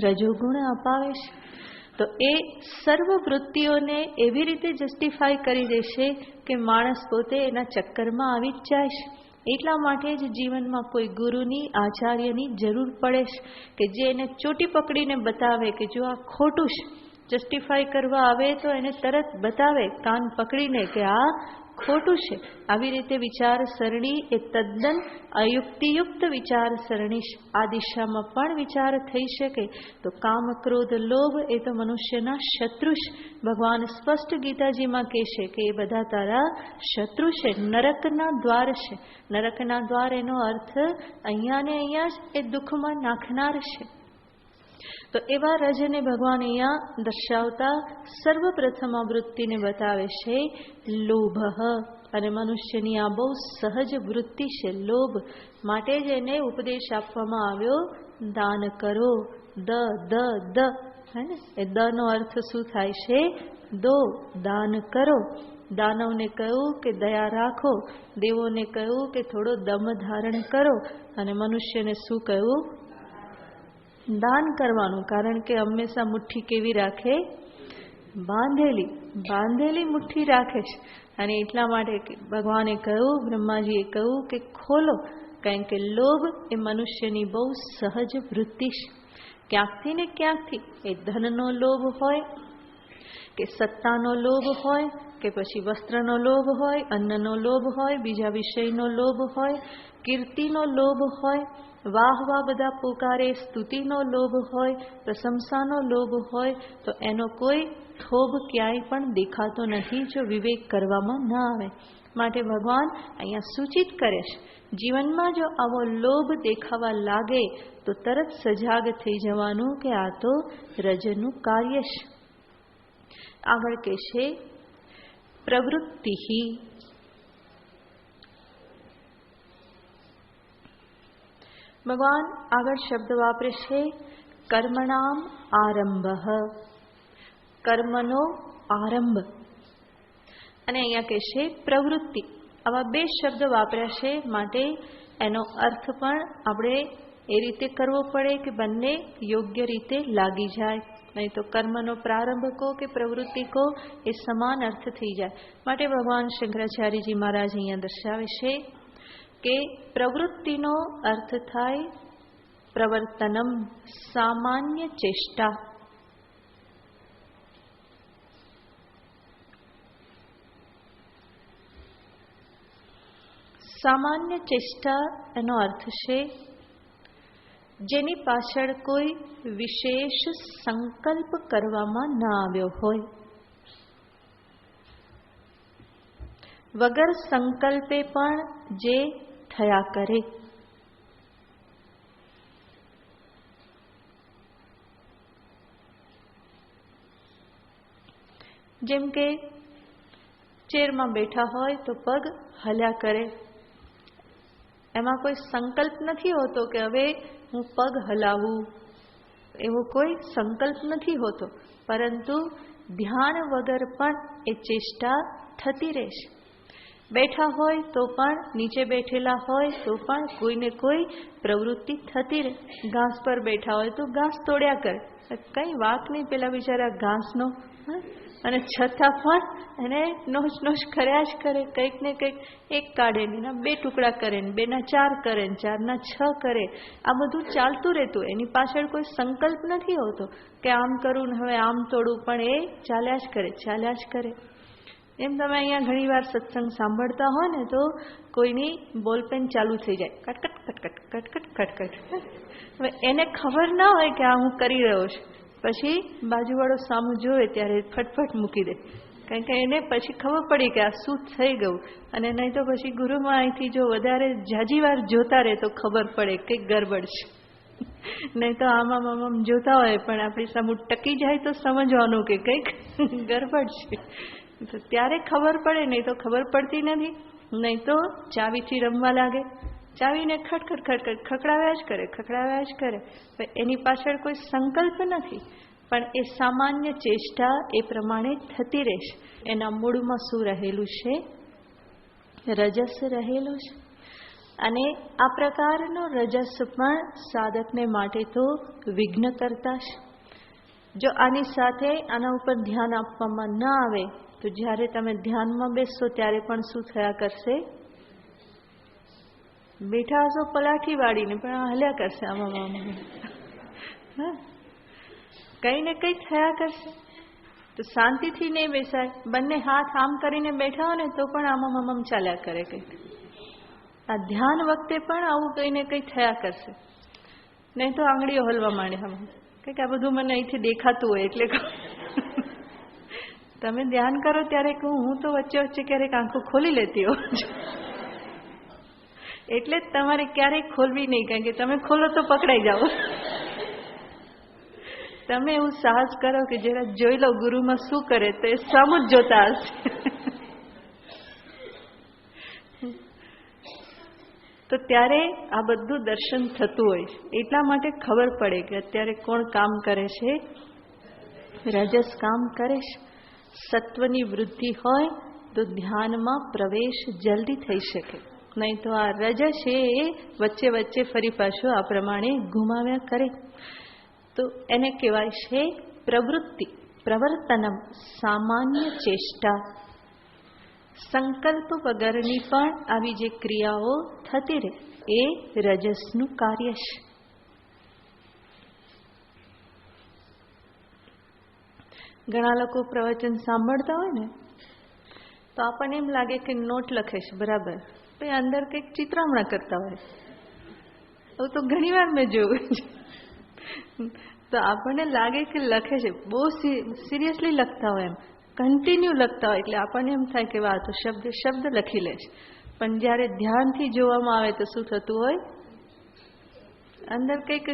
રજોગુણ અપાવે છે. તો એ સર્વ વૃત્તિઓને એવી રીતે જસ્ટિફાય કરી દેશે કે માણસ પોતે એના ચક્કરમાં આવી જ જાય છે. એટલા માટે જ જીવનમાં કોઈ ગુરુની, આચાર્યની જરૂર પડે છે કે જે એને ચોટી પકડીને બતાવે કે જો આ ખોટું છે. જસ્ટિફાય કરવા આવે તો એને તરત બતાવે કાન પકડીને કે આ ખોટું છે. આવી રીતે વિચારસરણી એ તદ્દન અયુક્તિયુક્ત વિચારસરણી છે. આ દિશામાં પણ વિચાર થઈ શકે. તો કામ, ક્રોધ, લોભ એ તો મનુષ્યના શત્રુ છે. ભગવાન સ્પષ્ટ ગીતાજીમાં કહે છે કે એ બધા તારા શત્રુ છે, નરકના દ્વાર છે. નરકના દ્વાર એનો અર્થ અહીંયા ને અહીંયા જ એ દુઃખમાં નાખનાર છે. તો એવા રજને ભગવાન અહીંયા દર્શાવતા સર્વપ્રથમ આ વૃત્તિને બતાવે છે લોભ. અને મનુષ્યની આ બહુ સહજ વૃત્તિ છે, લોભ. માટે જ એને ઉપદેશ આપવામાં આવ્યો, દાન કરો. હે ને? એ દ નો અર્થ શું થાય છે? દો, દાન કરો. દાનવને કહ્યું કે દયા રાખો, દેવોને કહ્યું કે થોડો દમ ધારણ કરો, અને મનુષ્યને શું કહ્યું? દાન કરવાનું. કારણ કે હંમેશા મુઠ્ઠી કેવી રાખે? બાંધેલી મુઠ્ઠી રાખે છે. અને એટલા માટે ભગવાને કહ્યું, બ્રહ્માજીએ કહ્યું કે ખોલો, કારણ કે લોભ એ મનુષ્યની બહુ સહજ વૃત્તિ છે. ક્યાંકથી ને ક્યાંકથી એ ધનનો લોભ હોય કે સત્તાનો લોભ હોય કે પછી વસ્ત્રનો લોભ હોય, અન્નનો લોભ હોય, બીજા વિષયનો લોભ હોય, કીર્તિનો લોભ હોય, વાહ બધા પોકારે, સ્તુતિનો લોભ હોય, પ્રશંસાનો લોભ હોય, તો એનો કોઈ થોભ ક્યાંય પણ દેખાતો નથી જો વિવેક કરવામાં ન આવે. માટે ભગવાન અહીંયા સૂચિત કરે છે, જીવનમાં જો આવો લોભ દેખાવા લાગે તો તરત સજાગ થઈ જવાનું કે આ તો રજનું કાર્ય છે. આગળ કહેશે પ્રવૃત્તિ. ભગવાન આગળ શબ્દ વાપરે છે કર્મણામ આરંભ, કર્મનો આરંભ. અને અહીંયા કહેશે પ્રવૃત્તિ. આવા બે શબ્દ વાપર્યા છે, માટે એનો અર્થ પણ આપણે એ રીતે કરવો પડે કે બંને યોગ્ય રીતે લાગી જાય. નહીં તો કર્મનો પ્રારંભ કહો કે પ્રવૃત્તિ કહો એ સમાન અર્થ થઈ જાય. માટે ભગવાન શંકરાચાર્યજી મહારાજ અહીંયા દર્શાવે છે કે પ્રવૃત્તિનો અર્થ થાય પ્રવર્તનમ, સામાન્ય ચેષ્ટા. સામાન્ય ચેષ્ટા એનો અર્થ છે જેની પાછળ કોઈ વિશેષ સંકલ્પ કરવામાં ન આવ્યો હોય, વગર સંકલ્પે પણ જે થયા કરે. જેમ કે ચેરમાં બેઠા હોય તો પગ હલ્યા કરે, એમાં કોઈ સંકલ્પ નથી હોતો કે હવે હું પગ હલાવું, એવો કોઈ સંકલ્પ નથી હોતો, પરંતુ ધ્યાન વગર પણ એ ચેષ્ટા થતી રહેશે. બેઠા હોય તો પણ, નીચે બેઠેલા હોય તો પણ કોઈને કોઈ પ્રવૃત્તિ થતી રહે. ઘાસ પર બેઠા હોય તો ઘાસ તોડ્યા કરે, કંઈ વાત નહીં પેલા બિચારા ઘાસનો, અને છતાં પણ એને નોચ કર્યા જ કરે. કંઈક ને કંઈક એક કાઢે ને એના બે ટુકડા કરે ને બેના ચાર કરે ને ચારના 6 કરે. આ બધું ચાલતું રહેતું, એની પાછળ કોઈ સંકલ્પ નથી હોતો કે આમ કરું ને હવે આમ તોડું, પણ એ ચાલ્યા જ કરે. એમ તમે અહીંયા ઘણી વાર સત્સંગ સાંભળતા હોય ને તો કોઈની બોલપેન ચાલુ થઈ જાય, કટકટ કટકટ કટકટ કટકટ. હવે એને ખબર ના હોય કે આ હું કરી રહ્યો છું, પછી બાજુવાળો સામું જોવે ત્યારે ફટફટ મૂકી દે, કારણ કે એને પછી ખબર પડી કે આ શું થઈ ગયું. અને નહીં તો પછી ગુરુમાં અહીંથી જો વધારે જાજી વાર જોતા રહે તો ખબર પડે કે ગરબડ છે. નહીં તો આમ જોતા હોય પણ આપણી સામું ટકી જાય તો સમજવાનું કે કંઈક ગરબડ છે. તો ત્યારે ખબર પડે, નહીં તો ખબર પડતી નથી. નહીં તો ચાવીથી રમવા લાગે, ચાવીને ખટખટ ખખડાવ્યા જ કરે. એની પાછળ કોઈ સંકલ્પ નથી, પણ એ સામાન્ય ચેષ્ટા એ પ્રમાણે થતી રહેશે. એના મૂળમાં શું રહેલું છે? રજસ રહેલું છે. અને આ પ્રકારનો રજસ પણ સાધકને માટે તો વિઘ્ન કરતા છે. જો આની સાથે આના ઉપર ધ્યાન આપવામાં ન આવે તો જ્યારે તમે ધ્યાનમાં બેસશો ત્યારે પણ શું થયા કરશે? બેઠા હશો પલાઠી વાળીને પણ આ હલ્યા કરશે, આમાં કંઈ ને કંઈ થયા કરશે. તો શાંતિથી નહીં બેસાય. બંને હાથ આમ કરીને બેઠા હોય ને તો પણ આમ ચાલ્યા કરે કંઈક. આ ધ્યાન વખતે પણ આવું કંઈ ને કંઈ થયા કરશે. નહીં તો આંગળીઓ હલવા માંડે. કંઈક આ બધું મને અહીંથી દેખાતું હોય એટલે તમે ધ્યાન કરો ત્યારે કહું હું તો વચ્ચે ક્યારેક આંખો ખોલી લેતી હોઉં છું. એટલે જ તમારે ક્યારેય ખોલવી નહીં, કારણ કે તમે ખોલો તો પકડાઈ જાઓ. તમે એવું સાહસ કરો કે જરા જોઈ લો ગુરુમાં શું કરે, તો એ સામું જ જોતા હશે. તો ત્યારે આ બધું દર્શન થતું હોય છે. એટલા માટે ખબર પડે કે અત્યારે કોણ કામ કરે છે? રજસ કામ કરે છે. સત્વની વૃદ્ધિ હોય તો ધ્યાનમાં પ્રવેશ જલ્દી થઈ શકે. નહીં તો આ રજસ એ વચ્ચે વચ્ચે ફરી પાછું આ પ્રમાણે ઘુમાવ્યા કરે. તો એને કહેવાય છે પ્રવૃત્તિ, પ્રવર્તનમ, સામાન્ય ચેષ્ટા. સંકલ્પ વગરની પણ આવી જે ક્રિયાઓ થતી રહે એ રજસનું કાર્ય છે. ઘણા લોકો પ્રવચન સાંભળતા હોય ને તો આપણને એમ લાગે કે નોટ લખે છે બરાબર, તો એ અંદર કંઈક ચિત્રામણા કરતા હોય. એવું તો ઘણી વાર મેં જોયું છે. તો આપણને લાગે કે લખે છે, બહુ સિરિયસલી લખતા હોય, એમ કન્ટિન્યુ લખતા હોય, એટલે આપણને એમ થાય કે વાહ તો શબ્દ શબ્દ લખી લે છે. પણ જ્યારે ધ્યાનથી જોવામાં આવે તો શું થતું હોય, અંદર કંઈક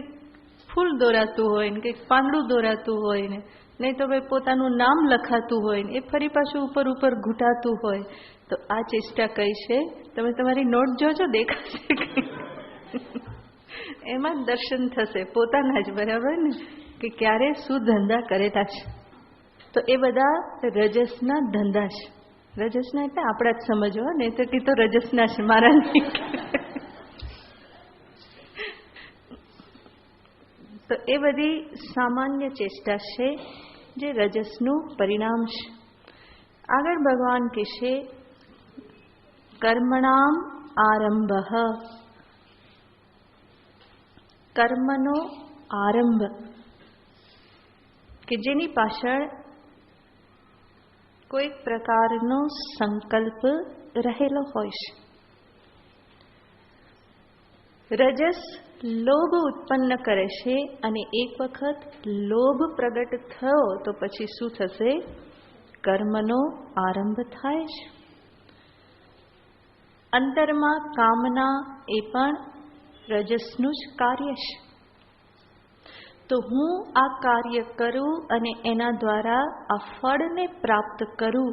ફૂલ દોરાતું હોય ને કંઈક પાંદડું દોરાતું હોય ને, નહીં તો ભાઈ પોતાનું નામ લખાતું હોય ને એ ફરી પાછું ઉપર ઉપર ઘૂંટાતું હોય. તો આ ચેષ્ટા કઈ છે? તમે તમારી નોટ જોજો, દેખાશે એમાં દર્શન થશે પોતાના જ, બરાબર ને, કે ક્યારે શું ધંધા કરેલા છે. તો એ બધા રજસના ધંધા છે. રજસના એટલે આપણા જ સમજો, ને તો રજસના છે, મારા નહીં. તો એ બધી સામાન્ય ચેષ્ટા છે જે રજસનું પરિણામ છે. આગળ ભગવાન કહેશે કર્મણામ આરંભ, કર્મનો આરંભ, કે જેની પાછળ કોઈક પ્રકારનો સંકલ્પ રહેલો હોય છે. રજસ લોભ ઉત્પન્ન કરે છે, અને એક વખત લોભ પ્રગટ થયો તો પછી શું થશે? કર્મનો આરંભ થાય છે. અંતરમાં કામના એ પણ રજસનું જ કાર્ય છે. તો હું આ કાર્ય કરું અને એના દ્વારા આ ફળને પ્રાપ્ત કરું,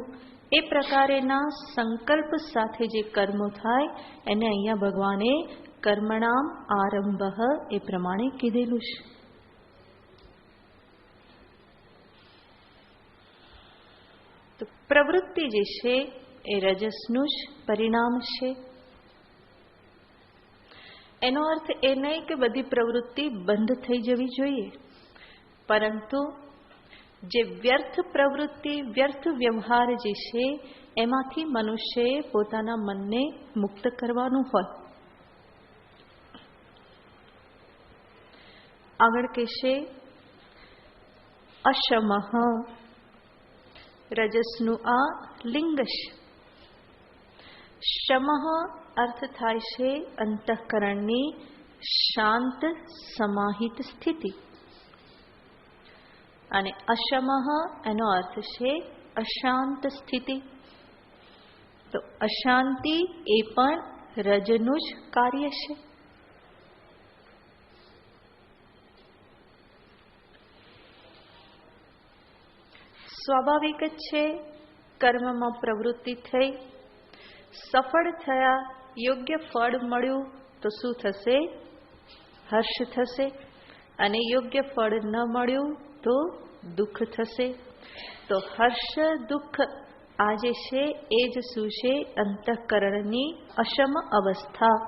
એ પ્રકારેના સંકલ્પ સાથે જે કર્મો થાય એને અહીંયા ભગવાને કર્મણામ આરંભ એ પ્રમાણે કીધેલું છે. તો પ્રવૃત્તિ જે છે એ રજસનું જ પરિણામ છે. એનો અર્થ એ નહીં કે બધી પ્રવૃત્તિ બંધ થઈ જવી જોઈએ, પરંતુ જે વ્યર્થ પ્રવૃત્તિ, વ્યર્થ વ્યવહાર જે છે એમાંથી મનુષ્યએ પોતાના મનને મુક્ત કરવાનું હોય. આગળ કહેશે અશમઃ, રજસનું આ લિંગ છે. શમઃ અર્થ થાય છે અંતઃકરણની શાંત સમાહિત સ્થિતિ, અને અશમઃ એનો અર્થ છે અશાંત સ્થિતિ. તો અશાંતિ એ પણ રજનું જ કાર્ય છે. સ્વાભાવિક જ છે, કર્મમાં પ્રવૃત્તિ થઈ, સફળ થયા, યોગ્ય ફળ મળ્યું તો શું થશે? હર્ષ થશે. અને યોગ્ય ફળ ન મળ્યું તો દુઃખ થશે. તો હર્ષ દુઃખ આ જે છે એ જ શું છે? અંતઃકરણની અશમ અવસ્થા.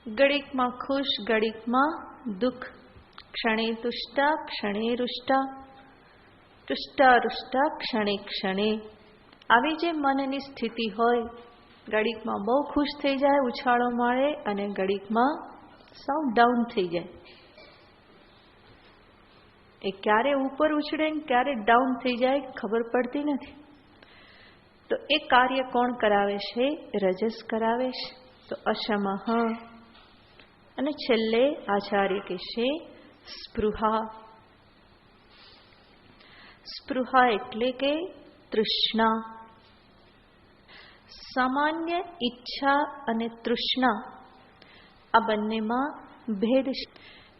ઘડીકમાં ખુશ, ઘડીકમાં દુઃખ. ક્ષણે તુષ્ટા, ક્ષણે રૂષ્ટા, તુષ્ટા રૂષ્ટા ક્ષણે ક્ષણે. આવી જે મનની સ્થિતિ હોય, ઘડીકમાં બહુ ખુશ થઈ જાય, ઉછાળો મારે, અને ઘડીકમાં સાવ ડાઉન થઈ જાય. એ ક્યારે ઉપર ઉછળે ને ક્યારે ડાઉન થઈ જાય ખબર પડતી નથી. તો એ કાર્ય કોણ કરાવે છે? રજસ કરાવે છે. તો અશમઃ. અને છેલ્લે આચાર્ય કહેશે સ્પૃહા. સ્પૃહા એટલે કે તૃષ્ણા. સામાન્ય ઈચ્છા અને તૃષ્ણા આ બંનેમાં ભેદ છે.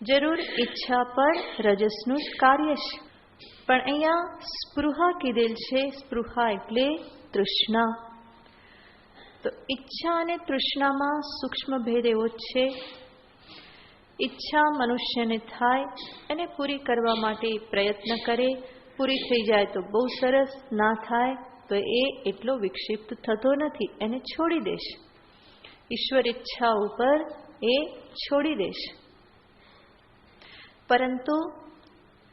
જરૂર ઈચ્છા પણ રજસનું જ કાર્ય છે, પણ અહીંયા સ્પૃહા કીધેલ છે. સ્પૃહા એટલે તૃષ્ણા. તો ઈચ્છા અને તૃષ્ણામાં સૂક્ષ્મ ભેદ એવો જ છે. ઈચ્છા મનુષ્યને થાય, એને પૂરી કરવા માટે પ્રયત્ન કરે, પૂરી થઈ જાય તો બહુ સરસ, ના થાય તો એ એટલો વિક્ષિપ્ત થતો નથી, એને છોડી દેશે. ઈશ્વર ઈચ્છા ઉપર એ છોડી દેશે. પરંતુ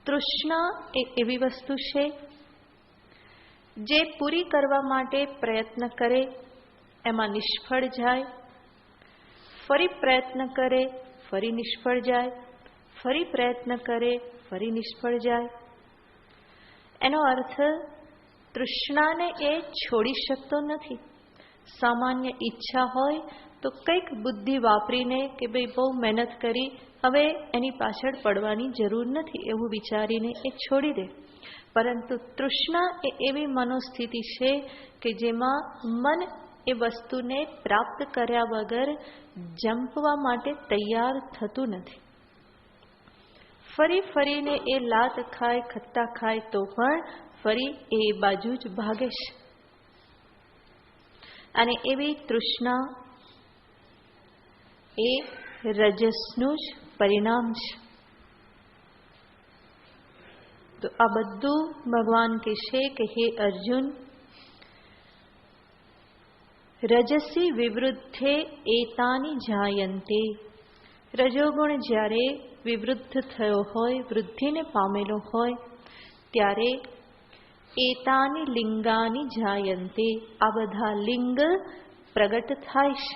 તૃષ્ણા એ એવી વસ્તુ છે જે પૂરી કરવા માટે પ્રયત્ન કરે, એમાં નિષ્ફળ જાય, ફરી પ્રયત્ન કરે, ફરી નિષ્ફળ જાય, ફરી પ્રયત્ન કરે, ફરી નિષ્ફળ જાય. એનો અર્થ તૃષ્ણાને એ છોડી શકતો નથી. સામાન્ય ઈચ્છા હોય તો કંઈક બુદ્ધિ વાપરીને કે ભાઈ બહુ મહેનત કરી, હવે એની પાછળ પડવાની જરૂર નથી એવું વિચારીને એ છોડી દે. પરંતુ તૃષ્ણા એ એવી મનોસ્થિતિ છે કે જેમાં મન એ વસ્તુને પ્રાપ્ત કર્યા વગર જંપવા માટે તૈયાર થતું નથી. ફરી ફરીને એ લાત ખાય, ખટ્ટા ખાય તો પણ ફરી એ બાજુ જ ભાગે છે. અને એવી તૃષ્ણા એ રજસનું જ પરિણામ છે. તો આ બધું ભગવાન કહેશે કે હે અર્જુન, રજસી વિવૃદ્ધે એતાની જાયંતે. રજોગુણ જ્યારે વિવૃદ્ધ થયો હોય, વૃદ્ધિને પામેલો હોય, ત્યારે એતાની લિંગાની જાયંતે, આ બધા લિંગ પ્રગટ થાય છે.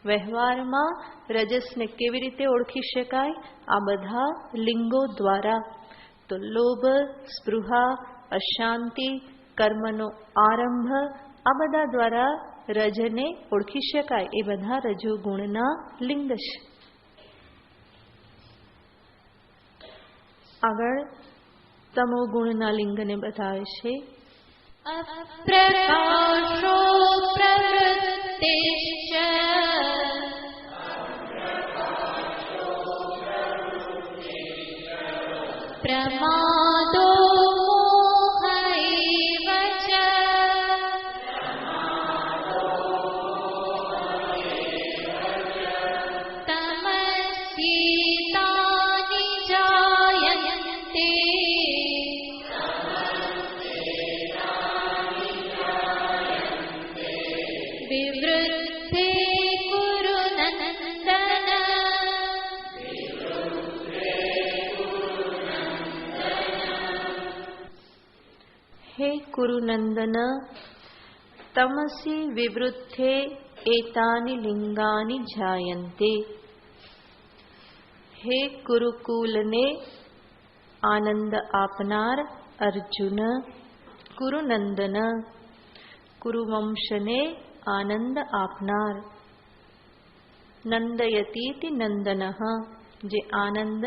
વ્યવહારમાં રજસને કેવી રીતે ઓળખી શકાય? આ બધા લિંગો દ્વારા. તો લોભ, સ્પૃહા, અશાંતિ, કર્મનો આરંભ, આ બધા દ્વારા રજને ઓળખી શકાય. એ બધા રજોગુણના લિંગ છે. આગળ તમો ગુણના લિંગને બતાવે છે. અપ્રકાશો પ્રવૃત્તિશ્ચ પ્રમાદો મોહૈવ ચ તમસ્યેતાનિ જાયન્તે વિવૃદ્ધે કુરુ નંદન. હે કુરુનંદન, તમસી વિવૃદ્ધે એતાની લિંગાની જાયંતે. હે કુરુકુલને આનંદ આપનાર અર્જુન, કુરુનંદન, કુરુવંશને આનંદ આપનાર. નંદયતીતિ નંદન, જે આનંદ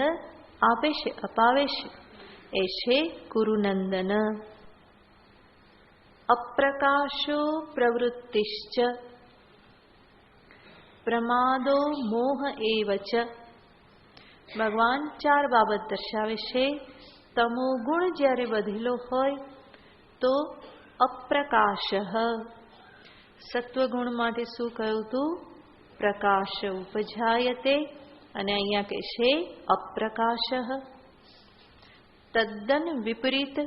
આપે છે, અપાવે છે, એ છે કુરુનંદન. અપ્રકાશો પ્રવૃત્તિશ્ચ પ્રમાદો મોહ એવ ચ. ભગવાન 4 બાબત દર્શાવે છે. તમો ગુણ જ્યારે વધેલો હોય તો અપ્રકાશ. સત્વગુણ માટે શું કહ્યું હતું? પ્રકાશ ઉપજાયતે. અને અહીંયા કહે છે અપ્રકાશ. તદ્દન વિપરીત.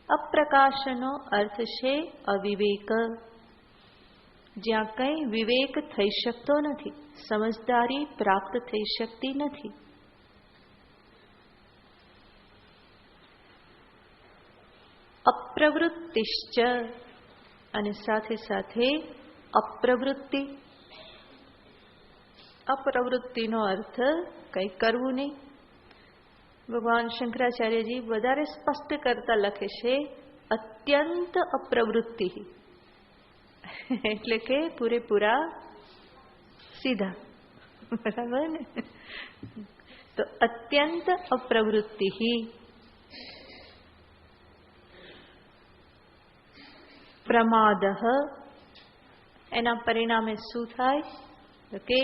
અપ્રકાશનો અર્થ છે અવિવેક. જ્યાં કંઈ વિવેક થઈ શકતો નથી, સમજદારી પ્રાપ્ત થઈ શકતી નથી. અપ્રવૃત્તિશ્ચ, અને સાથે સાથે અપ્રવૃત્તિ. અપ્રવૃત્તિનો અર્થ કંઈ કરવું નહીં. ભગવાન શંકરાચાર્યજી વધારે સ્પષ્ટ કરતા લખે છે અત્યંત અપ્રવૃત્તિ, એટલે કે પૂરેપૂરા સીધા. બરાબર ને? તો અત્યંત અપ્રવૃત્તિ. પ્રમાદ, એના પરિણામે શું થાય? તો કે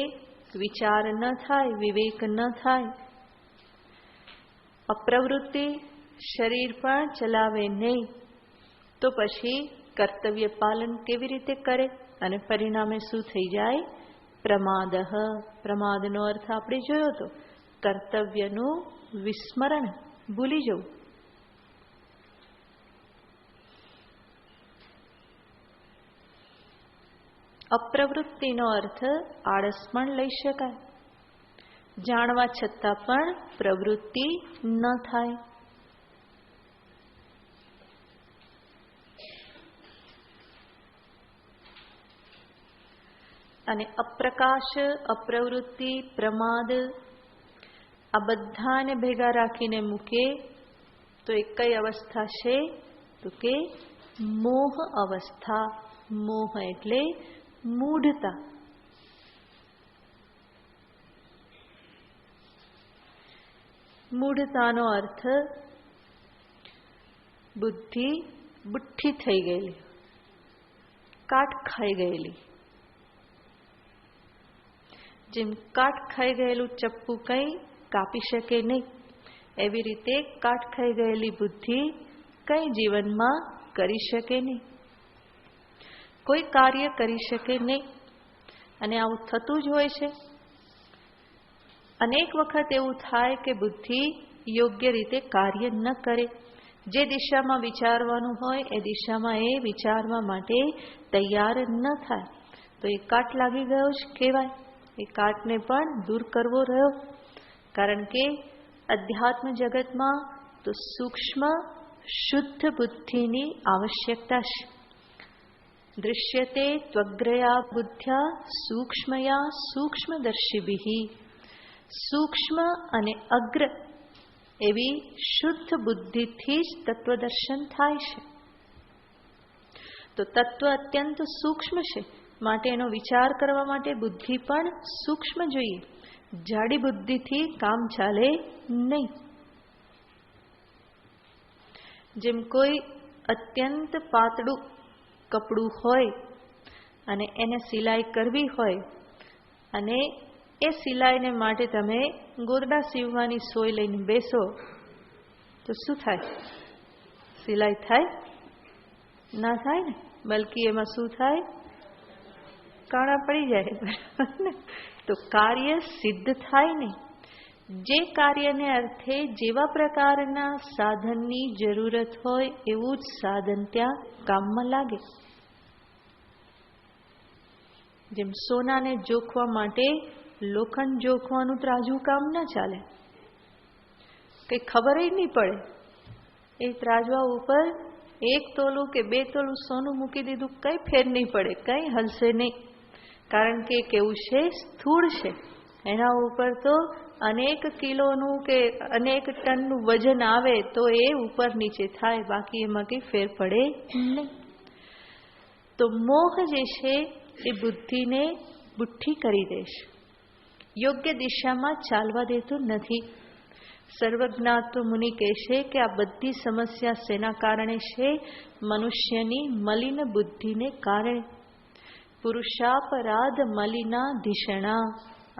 વિચાર ન થાય, વિવેક ન થાય. અપ્રવૃત્તિ, શરીર પણ ચલાવે નહીં, તો પછી કર્તવ્ય પાલન કેવી રીતે કરે? અને પરિણામે શું થઈ જાય? પ્રમાદ. પ્રમાદનો અર્થ આપણે જોયો તો કર્તવ્યનું વિસ્મરણ, ભૂલી જવું. અપ્રવૃત્તિનો અર્થ આળસ પણ લઈ શકાય. જાણવા છતાં પણ પ્રવૃત્તિ ન થાય. અને અપ્રકાશ, અપ્રવૃત્તિ, પ્રમાદ આ બધાને ભેગા રાખીને મૂકે તો એ કઈ અવસ્થા છે? તો કે મોહ અવસ્થા. મોહ એટલે મૂઢતા. મૂઢતાનો અર્થ બુદ્ધિ બુઠ્ઠી થઈ ગયેલી, કાટ ખાઈ ગયેલી. જેમ કાટ ખાઈ ગયેલું ચપ્પુ કંઈ કાપી શકે નહીં, એવી રીતે કાટ ખાઈ ગયેલી બુદ્ધિ કંઈ જીવનમાં કરી શકે નહીં, કોઈ કાર્ય કરી શકે નહીં. અને આવું થતું જ હોય છે. અનેક વખત એવું થાય કે બુદ્ધિ યોગ્ય રીતે કાર્ય ન કરે. જે દિશામાં વિચારવાનું હોય એ દિશામાં એ વિચારવા માટે તૈયાર ન થાય તો એ કાટ લાગી ગયો જ કહેવાય. એ કાટને પણ દૂર કરવો રહ્યો. કારણ કે અધ્યાત્મ જગતમાં તો સૂક્ષ્મ શુદ્ધ બુદ્ધિની આવશ્યકતા છે. દૃશ્યતે ત્વગ્રયા બુદ્ધ્યા સૂક્ષ્મયા સૂક્ષ્મદર્શિભિઃ. સૂક્ષ્મ અને અગ્ર એવી શુદ્ધ બુદ્ધિથી જ તત્વદર્શન થાય છે. તો તત્વ અત્યંત સૂક્ષ્મ છે, માટે એનો વિચાર કરવા માટે બુદ્ધિ પણ સૂક્ષ્મ જોઈએ. જાડી બુદ્ધિથી કામ ચાલે નહીં. જેમ કોઈ અત્યંત પાતળું કપડું હોય અને એને સિલાઈ કરવી હોય અને એ સિલાઈને માટે તમે ગોદડા સીવવાની સોય લઈને બેસો તો શું થાય? સિલાઈ થાય? ના થાય ને. બલકી એમાં શું થાય? કાણા પડી જાય. તો કાર્ય સિદ્ધ થાય નહીં. જે કાર્યને અર્થે જેવા પ્રકારના સાધનની જરૂરત હોય એવું જ સાધન ત્યાં કામમાં લાગે. જેમ સોનાને જોખવા માટે લોખંડ જોખવાનું ત્રાજુ કામ ન ચાલે, કઈ ખબર જ નહીં પડે. એ ત્રાજવા ઉપર 1 તોલું કે 2 તોલું સોનું મૂકી દીધું, કઈ ફેર નહીં પડે, કઈ હલશે નહીં. કારણ કે કેવું છે? સ્થૂળ છે. એના ઉપર તો અનેક કિલોનું કે અનેક ટનનું વજન આવે તો એ ઉપર નીચે થાય, બાકી એમાં કંઈ ફેર પડે નહીં. તો મોહ જે છે એ બુદ્ધિને બુઠ્ઠી કરી દેશે, યોગ્ય દિશામાં ચાલવા દેતું નથી. સર્વજ્ઞાત મુનિ કહેશે કે આ બધી સમસ્યા શેના કારણે છે? મનુષ્યની મલિન બુદ્ધિને કારણે. પુરુષાપરાધ મલિના ધિષણા.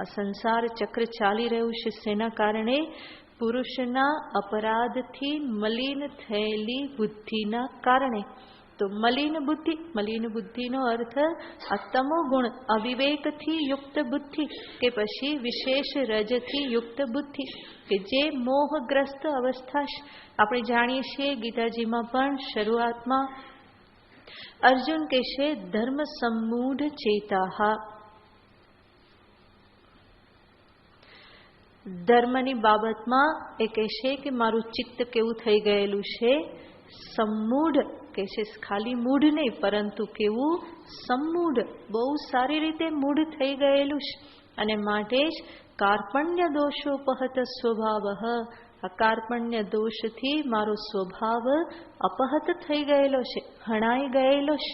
આ સંસાર ચક્ર ચાલી રહ્યું છે શેના કારણે? પુરુષના અપરાધથી મલિન થયેલી બુદ્ધિના કારણે. તો મલિન બુદ્ધિનો અર્થ આ તમો ગુણ અવિવેકથી યુક્ત બુદ્ધિ કે પછી વિશેષ રજથી યુક્ત બુદ્ધિ કે જે મોહગ્રસ્ત અવસ્થા છે. આપણે જાણીએ છીએ ગીતાજીમાં પણ શરૂઆતમાં અર્જુન કહેશે ધર્મ સમ્મૂઢ ચેતાહા. ધર્મની બાબતમાં એ કહેશે કે મારું ચિત્ત કેવું થઈ ગયેલું છે? સમ્મૂઢ. કે છે ખાલી મૂઢ નહીં, પરંતુ કેવું? સમ્મૂઢ. બહુ સારી રીતે મૂઢ થઈ ગયેલું છે. અને માટે જ કાર્પણ્ય દોષોપહત સ્વભાવ. આ કાર્પણ્ય દોષથી મારો સ્વભાવ અપહત થઈ ગયેલો છે, હણાઈ ગયેલો છે.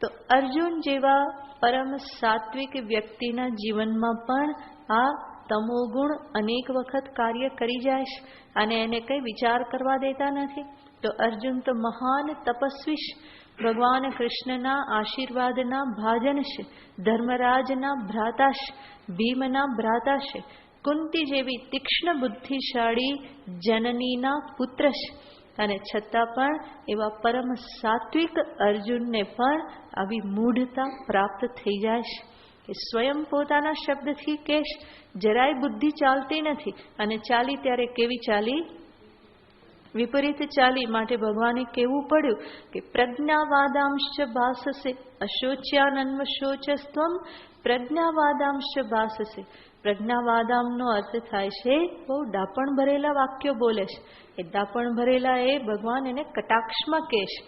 તો અર્જુન જેવા પરમ સાત્વિક વ્યક્તિના જીવનમાં પણ આ તમોગુણ અનેક વખત કાર્ય કરી જાય છે અને એને કંઈ વિચાર કરવા દેતા નથી. તો અર્જુન તો મહાન તપસ્વી છે, ભગવાન કૃષ્ણના આશીર્વાદના ભાજન છે, ધર્મરાજના ભ્રાતા છે, ભીમના ભ્રાતા છે, કુંતી જેવી તીક્ષ્ણ બુદ્ધિશાળી જનનીના પુત્ર છે. અને છતાં પણ એવા પરમ સાત્વિક અર્જુનને પણ આવી મૂઢતા પ્રાપ્ત થઈ જાય છે. એ સ્વયં પોતાના શબ્દથી કહેશ જરાય બુદ્ધિ ચાલતી નથી, અને ચાલી ત્યારે કેવી ચાલી? વિપરીત ચાલી માટે ભગવાને કહેવું પડ્યું કે પ્રજ્ઞાવાદાંશ્ચ ભાસસે અશોચ્યાનન્વશોચસ્ત્વમ પ્રજ્ઞાવાદાંશ્ચ ભાસસે. પ્રજ્ઞાવાદામનો અર્થ થાય છે બહુ દાપણ ભરેલા વાક્યો બોલે છે. એ દાપણ ભરેલા એ ભગવાન એને કટાક્ષમાં કહે છે.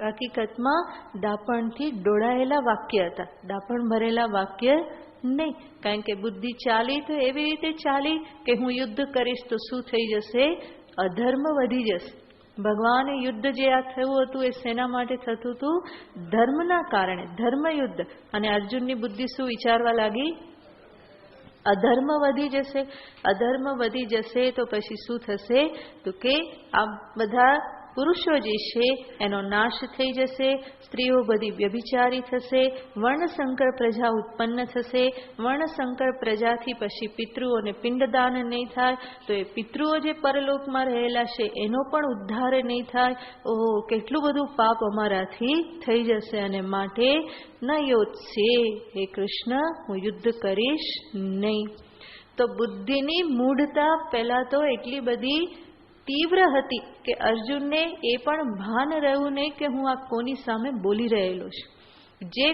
હકીકતમાં દાપણથી ડોળાયેલા વાક્ય હતા, દાપણ ભરેલા વાક્ય નહીં. કારણ કે બુદ્ધિ ચાલી તો એવી રીતે ચાલી કે હું યુદ્ધ કરીશ તો શું થઈ જશે? અધર્મ વધી જશે. ભગવાને યુદ્ધ જે આ થયું હતું એ શેના માટે થતું હતું? ધર્મના કારણે, ધર્મયુદ્ધ. અને અર્જુનની બુદ્ધિ શું વિચારવા લાગી? અધર્મ વધી જશે. અધર્મ વધી જશે તો પછી શું થશે? તો કે આ બધા પુરુષો જે છે એનો નાશ થઈ જશે, સ્ત્રીઓ બધી વ્યભિચારી થશે, વર્ણસંકર પ્રજા ઉત્પન્ન થશે. વર્ણસંકર પ્રજાથી પછી પિતૃઓને પિંડદાન નહીં થાય તો એ પિતૃઓ જે પરલોકમાં રહેલા છે એનો પણ ઉદ્ધાર નહીં થાય. ઓહો, કેટલું બધું પાપ અમારાથી થઈ જશે. અને માટે ન યોત્સે, હે કૃષ્ણ હું યુદ્ધ કરીશ નહીં. તો બુદ્ધિની મૂઢતા પહેલા તો એટલી બધી તીવ્ર હતી કે અર્જુનને એ પણ ભાન રહ્યું નહીં કે હું આ કોની સામે બોલી રહેલો છું. જે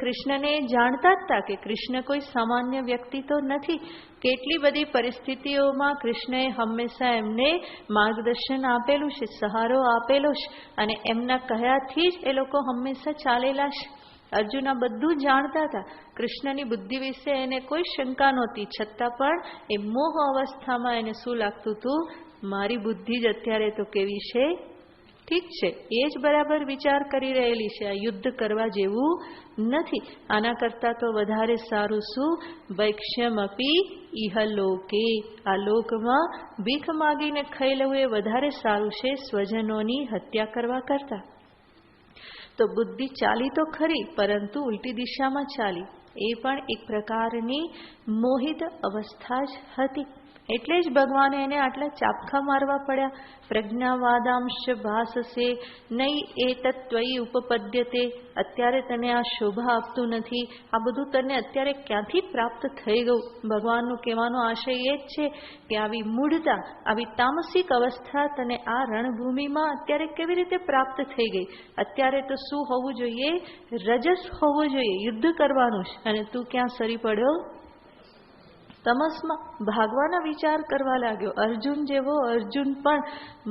કૃષ્ણને જાણતા હતા કે કૃષ્ણ કોઈ સામાન્ય વ્યક્તિ તો નથી. કેટલી બધી પરિસ્થિતિઓમાં કૃષ્ણએ હંમેશા એમને માર્ગદર્શન આપેલું છે, સહારો આપેલો છે, અને એમના કહ્યાથી જ એ લોકો હંમેશા ચાલેલા છે. અર્જુન આ બધું જાણતા હતા. કૃષ્ણની બુદ્ધિ વિશે એને કોઈ શંકા નહોતી, છતાં પણ એ મોહ અવસ્થામાં એને શું લાગતું હતું? મારી બુદ્ધિ જ અત્યારે તો કેવી છે? ઠીક છે, એ જ બરાબર વિચાર કરી રહેલી છે. આ યુદ્ધ કરવા જેવું નથી. આના કરતાં તો વધારે સારું શું? વૈક્ષ્યમપી ઇહલોકે, આ લોકમાં ભીખ માગીને ખાઈ લેવું એ વધારે સારું છે સ્વજનોની હત્યા કરવા કરતા. તો બુદ્ધિ ચાલી તો ખરી, પરંતુ ઉલટી દિશામાં ચાલી. એ પણ એક પ્રકારની મોહિત અવસ્થા જ હતી. એટલે જ ભગવાને એને આટલા ચાપખા મારવા પડ્યા. પ્રજ્ઞાવાદાંશ ભાસસે નહીં એ તત્વઈ ઉપપદ્યતે, અત્યારે તને આ શોભા આપતું નથી. આ બધું તને અત્યારે ક્યાંથી પ્રાપ્ત થઈ ગયું? ભગવાનનું કહેવાનો આશય એ જ છે કે આવી મૂઢતા, આવી તામસિક અવસ્થા તને આ રણભૂમિમાં અત્યારે કેવી રીતે પ્રાપ્ત થઈ ગઈ? અત્યારે તો શું હોવું જોઈએ? રજસ હોવું જોઈએ, યુદ્ધ કરવાનું છે. અને તું ક્યાં સરી પડ્યો? તમસમાં ભાગવાના વિચાર કરવા લાગ્યો. અર્જુન જેવો અર્જુન પણ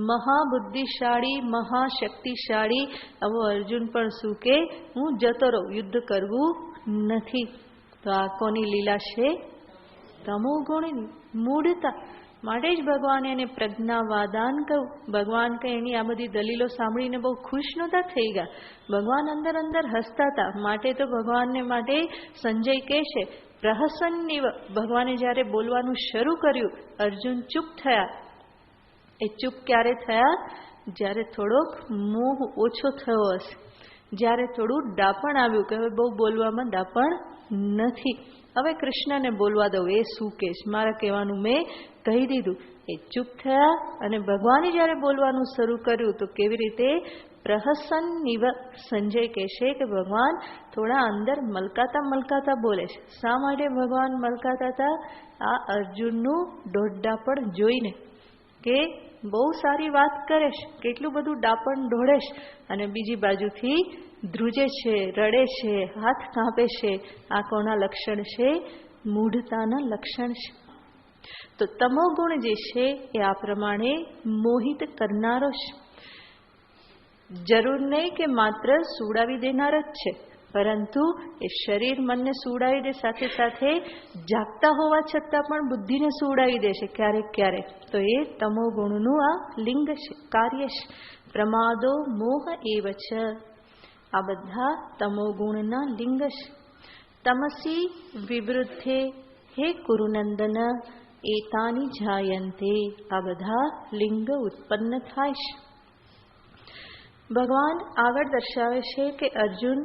મહાબુદ્ધિશાળી, મહાશક્તિશાળી, આવો અર્જુન પણ શું કે હું જતો રહું, યુદ્ધ કરવું નથી. તો આ કોની લીલા છે? તમોગુણની મૂઢતા. માટે જ ભગવાને એને પ્રજ્ઞાવાદાન કહ્યું. ભગવાન કંઈ એની આ બધી દલીલો સાંભળીને બહુ ખુશ નહોતા થઈ ગયા. ભગવાન અંદર અંદર હસતા હતા. માટે તો ભગવાનને માટે સંજય કહે છે પ્રહસન્નિવ. ભગવાને જ્યારે બોલવાનું શરૂ કર્યું, અર્જુન ચૂપ થયા. એ ચૂપ ક્યારે થયા? જ્યારે થોડોક મોહ ઓછો થયો હશે, જ્યારે થોડું ડાપણ આવ્યું કે હવે બહુ બોલવામાં ડાપણ નથી, હવે કૃષ્ણને બોલવા દઉં, એ શું કહે છે, મારા કહેવાનું મેં કહી દીધું. એ ચૂપ થયા. અને ભગવાને જ્યારે બોલવાનું શરૂ કર્યું તો કેવી રીતે? પ્રહસન્નિવ. સંજય કહેશે કે ભગવાન થોડા અંદર મલકાતા બોલે છે. શા માટે ભગવાન મલકાતા હતા? આ અર્જુનનું દોઢડાપણ જોઈને કે બહુ સારી વાત કરે છે, કેટલું બધું ડાપણ ઢોળે છે, અને બીજી બાજુથી ધ્રુજે છે, રડે છે, હાથ કાંપે છે. આ કોના લક્ષણ છે? મૂઢતાના લક્ષણ છે. તો તમોગુણ જે છે એ આ પ્રમાણે મોહિત કરનારો છે. જરૂર નહીં કે માત્ર સુડાવી દેનાર જ છે, પરંતુ એ શરીર મનને સુડાવી દે, સાથે સાથે જાગતા હોવા છતાં પણ બુદ્ધિને સુડાવી દે છે ક્યારેક ક્યારેક. તો એ તમોગુણનું આ લિંગ છે, કાર્ય છે. પ્રમાદો મોહ એવ છે. આ બધા તમોગુણના લિંગ છે. તમસી વિવૃદ્ધે હે કુરુનંદન એતાની જાયંતે. આ બધા લિંગ ઉત્પન્ન થાય છે. ભગવાન આગળ દર્શાવે છે કે અર્જુન,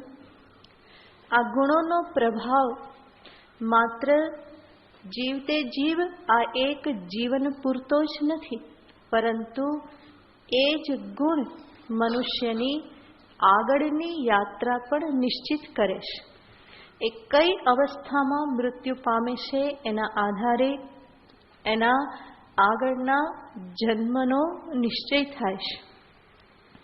આ ગુણોનો પ્રભાવ માત્ર જીવતે જીવ આ એક જીવન પૂરતો જ નથી, પરંતુ એ જ ગુણ મનુષ્યની આગળની યાત્રા પણ નિશ્ચિત કરે છે. એ કઈ અવસ્થામાં મૃત્યુ પામે છે એના આધારે એના આગળના જન્મનો નિશ્ચય થાય છે.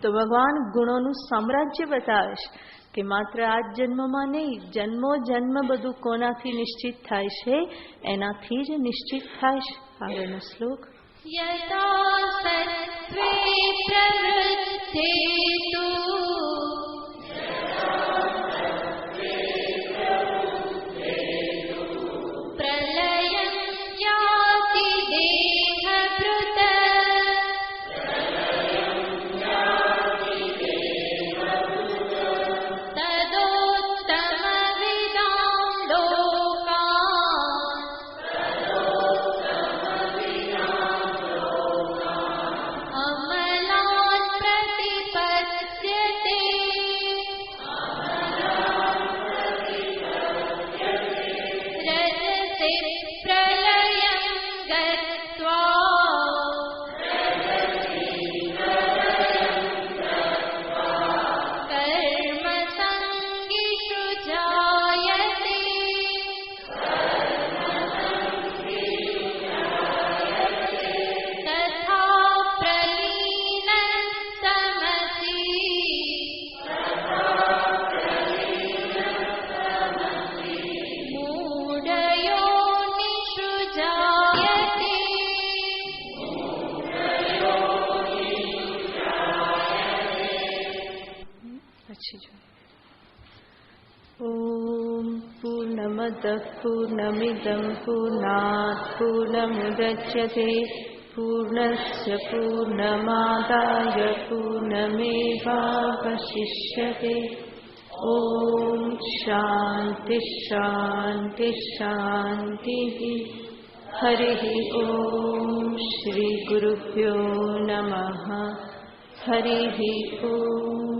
તો ભગવાન ગુણોનું સામ્રાજ્ય બતાવે છે કે માત્ર આ જન્મમાં નહીં, જન્મો જન્મ બધું કોનાથી નિશ્ચિત થાય છે? એનાથી જ નિશ્ચિત થાય છે. આગળનો શ્લોક. યથા સત્વે પ્રવૃદ્ધે તુ પ્રલયં યાતિ દેહભૃત તદોત્તમવિદાં લોકાન અમલાન પ્રતિપદ્યતે રજસે પ્રલયં ગત્વા કર્મસંગીષુ જાયતે તથા પ્રલીનં તમસી મૂઢયોનિષુ જાયતે પછી જો ઓમ પૂર્ણમદ પૂર્ણમિદં પૂર્ણાત પૂર્ણમુદચ્યતે પૂર્ણસ્ય પૂર્ણમાદાય પૂર્ણમેવાવશિષ્યતે. ઓમ શાંતિ શાંતિ શાંતિ. હરિ ઓમ શ્રી ગુરુભ્યો નમઃ. હરિ ઓમ.